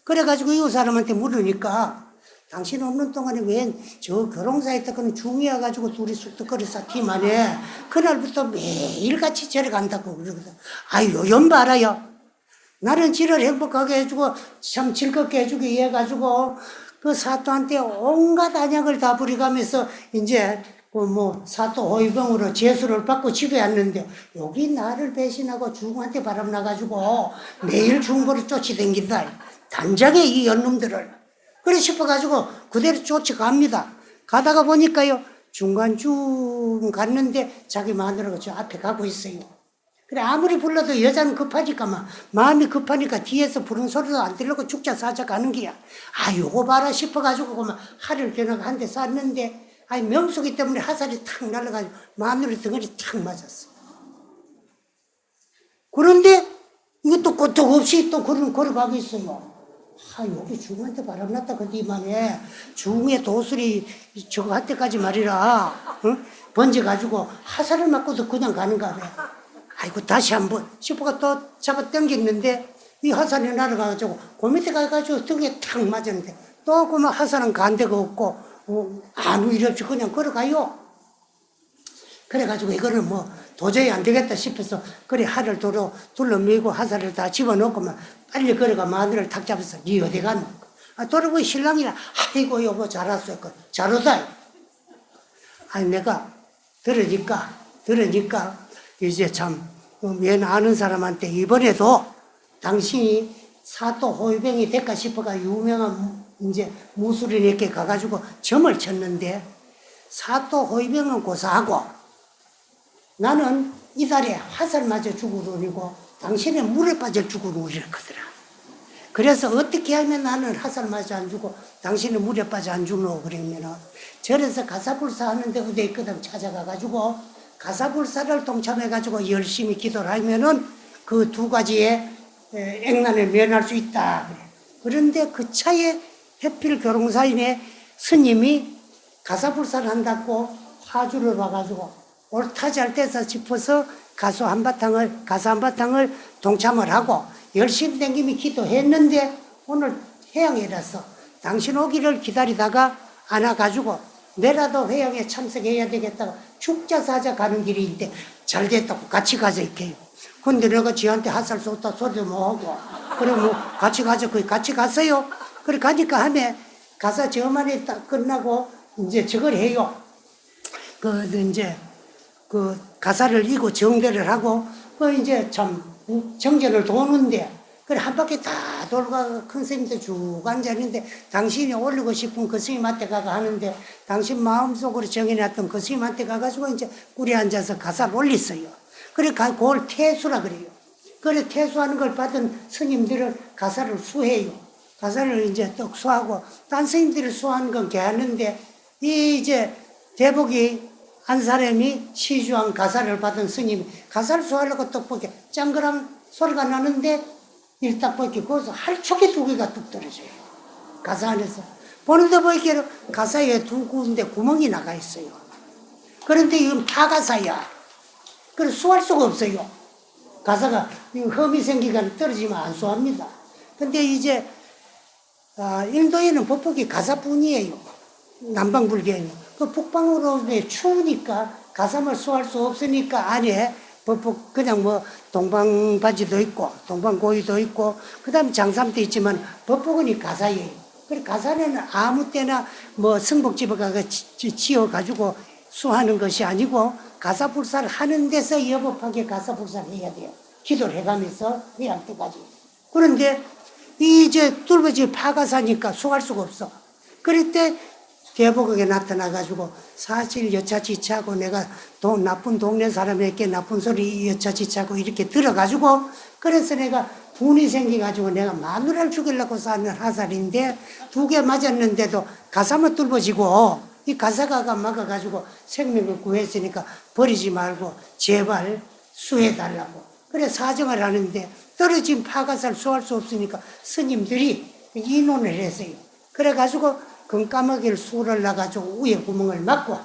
그래가지고 이 사람한테 물으니까 당신 없는 동안에 왜 저 교롱사에 있다가는 중이어가지고 둘이 쑥덕거려서 팀하네. 그날부터 매일같이 절에 간다고 그러거든. 아유, 연발아요. 나는 지를 행복하게 해주고 참 즐겁게 해주게 해가지고 그 사또한테 온갖 안약을 다 부려가면서 이제 그 뭐 사또 호위병으로 제수를 받고 집에 왔는데 여기 나를 배신하고 중한테 바람나가지고 매일 중보를 쫓아다닌다. 단장에 이 연놈들을. 그래 싶어가지고 그대로 쫓아갑니다. 가다가 보니까요 중간쯤 갔는데 자기 마누라가 저 앞에 가고 있어요. 그래 아무리 불러도 여자는 급하니까 마음이 급하니까 뒤에서 부른 소리도 안 들리고 죽자 사자 가는 게야. 아 요거 봐라 싶어가지고 그만 칼을 겨누고 한 대 쐈는데 아니 명수기 때문에 화살이 탁 날아가지고 마누라 덩어리 탁 맞았어. 그런데 이것도 끄떡없이 또 걸어가고 있어요. 아 여기 중한테 바람났다 그디만에 중에 도술이 저거 할 때까지 말이라 응? 번져가지고 화살을 맞고도 그냥 가는가 봐. 아이고 다시 한번 싶어가 또 잡아 당겼는데 이 화살이 날아가가지고 그 밑에 가가지고 등에 탁 맞았는데 또 그만 화살은 간 데가 없고 아무 일 없이 그냥 걸어가요. 그래가지고 이거는 뭐 도저히 안 되겠다 싶어서 그래 활을 둘러매고 화살을 다 집어넣고만 빨리 걸어가 마누라를 탁 잡았어. 니 어디 가노? 돌아보니 신랑이라 아이고 여보 잘 왔어. 잘 오다. 아니 내가 들으니까 이제 참 맨 아는 사람한테 이번에도 당신이 사또 호위병이 될까 싶어가 유명한 이제 무술인에게 가가지고 점을 쳤는데 사또 호위병은 고사하고 나는 이달에 화살 맞아 죽으려고 당신의 물에 빠져 죽으려고 그러더라. 그래서 어떻게 하면 나는 화살 맞아 안 죽고 당신의 물에 빠져 안 죽노 그러면은 절에서 가사불사 하는데 어디 있거든 찾아가가지고 가사불사를 동참해가지고 열심히 기도를 하면은 그 두 가지의 액난을 면할 수 있다. 그런데 그 차에 해필 교롱사인의 스님이 가사불사를 한다고 화주를 와가지고 옳다 잘 돼서 싶어서 가사 한바탕을 동참을 하고 열심히 댕김이 기도했는데 오늘 해양이라서 당신 오기를 기다리다가 안 와가지고 내라도 회양에 참석해야 되겠다고 축자사자 가는 길인데 잘 됐다고 같이 가자 이렇게요. 근데 내가 지한테 화살 쏘다 소리도 못하고 그래 뭐 같이 가자 거기 같이 갔어요. 그래 가니까 하면 가사 저만에 딱 끝나고 이제 저걸 해요. 이제 그 가사를 읽고 정대를 하고 그 이제 참 정전을 도는데 그래 한 바퀴 다 돌고 큰 스님도 쭉 앉아있는데 당신이 올리고 싶은 그 스님한테 가가 하는데 당신 마음속으로 정해놨던 그 스님한테 가가지고 이제 꿀에 앉아서 가사를 올렸어요. 그래 그걸 태수라 그래요. 그래 태수하는 걸 받은 스님들은 가사를 수해요. 가사를 이제 떡 수하고 딴 스님들이 수하는 건 개하는데 이제 대복이 한 사람이 시주한 가사를 받은 스님이 가사를 수하려고 떡볶이 짱그랑 소리가 나는데 일딱 보이게 거기서 할촉이 두 개가 뚝 떨어져요. 가사 안에서. 보는데 보이게 가사에 두 군데 구멍이 나가 있어요. 그런데 이건 파가사야. 그래서 수할 수가 없어요. 가사가 흠이 생기가 떨어지면 안 수합니다. 근데 이제 인도에는 법폭이 가사뿐이에요. 남방불교에는. 그 북방으로 추우니까 가사만 수할 수 없으니까 안에 법폭 그냥 뭐 동방바지도 있고 동방고이도 있고 그 다음에 장삼도 있지만 법폭은 가사예요. 그래 가사는 아무 때나 뭐 승복집에 가서 지어가지고 수하는 것이 아니고 가사불사를 하는 데서 여법하게 가사불사를 해야 돼요. 기도를 해가면서 회양 때까지. 그런데 이제 뚫어지 파가사니까 수할 수가 없어. 그럴 때 대복에게 나타나가지고 사실 여차지차고 내가 나쁜 동네 사람에게 나쁜 소리 여차지차고 이렇게 들어가지고 그래서 내가 분이 생겨가지고 내가 마누라를 죽이려고 쐈는 화살인데 두 개 맞았는데도 가사만 뚫어지고 이 가사가 막아가지고 생명을 구했으니까 버리지 말고 제발 수해달라고 그래 사정을 하는데 떨어진 파가사를 수할 수 없으니까 스님들이 이논을 했어요. 그래가지고 금까마귀를 술을 놔가지고 위에 구멍을 막고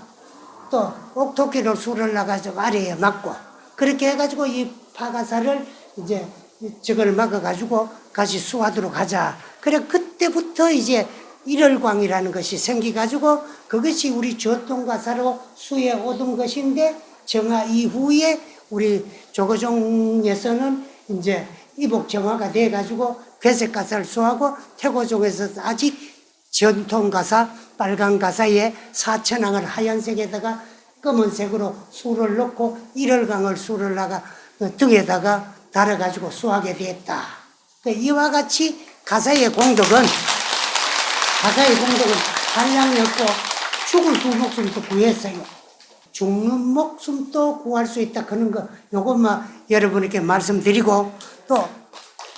또 옥토끼를 술을 놔가지고 아래에 막고 그렇게 해가지고 이 파가사를 이제 저걸 막아가지고 같이 수하도록 하자. 그래 그때부터 이제 일월광이라는 것이 생기가지고 그것이 우리 저통가사로 수에 오던 것인데 정화 이후에 우리 조거종에서는 이제 이복 정화가 돼가지고 괴색가사를 수하고 태고종에서 아직 전통가사 빨간가사에 사천왕을 하얀색에다가 검은색으로 수를 넣고 일월광을 수를 나가 등에다가 달아가지고 수하게 됐다. 이와 같이 가사의 공덕은 한량이었고 죽을 두 목숨도 구했어요. 죽는 목숨도 구할 수 있다 그런 거 요것만 여러분에게 말씀드리고 또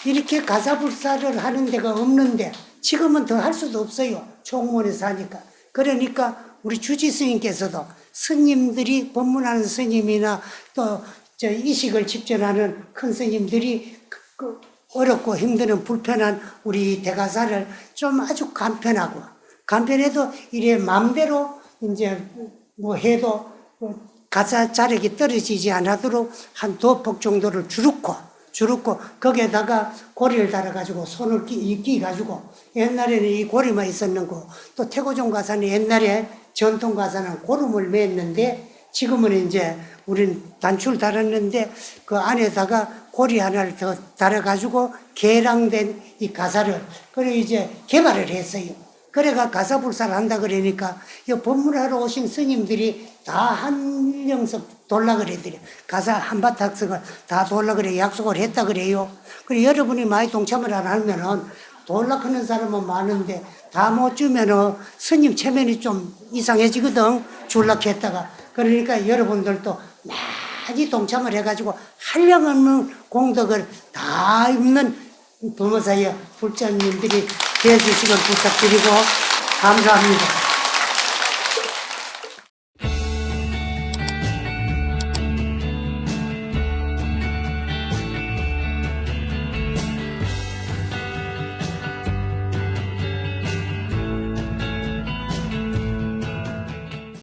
이렇게 가사불사를 하는 데가 없는데 지금은 더 할 수도 없어요. 총무원에서 하니까. 그러니까 우리 주지 스님께서도 스님들이 법문하는 스님이나 또 저 이식을 집전하는 큰 스님들이 어렵고 힘드는 불편한 우리 대가사를 좀 아주 간편해도 이래 마음대로 이제 뭐 해도 가사 자력이 떨어지지 않도록 한 2폭 정도를 주룩고 거기에다가 고리를 달아가지고 손을 끼가지고 옛날에는 이 고리만 있었는 거 또 태고종 가사는 옛날에 전통 가사는 고름을 맸는데 지금은 이제 우린 단추를 달았는데 그 안에다가 고리 하나를 더 달아가지고 개량된 이 가사를 그래 이제 개발을 했어요. 그래가 가사불사를 한다 그러니까 이 법문하러 오신 스님들이 다 한 영석 돌라 그래더래요. 가사 한바탕석을 다 돌라 그래 약속을 했다 그래요. 그래 여러분이 많이 동참을 안 하면은 돌라 하는 사람은 많은데 다 못 주면은 스님 체면이 좀 이상해지거든. 줄라 했다가 그러니까 여러분들도 많이 동참을 해가지고 한량없는 공덕을 다 입는 범어사의 불자님들이 되어주시길 부탁드리고 감사합니다.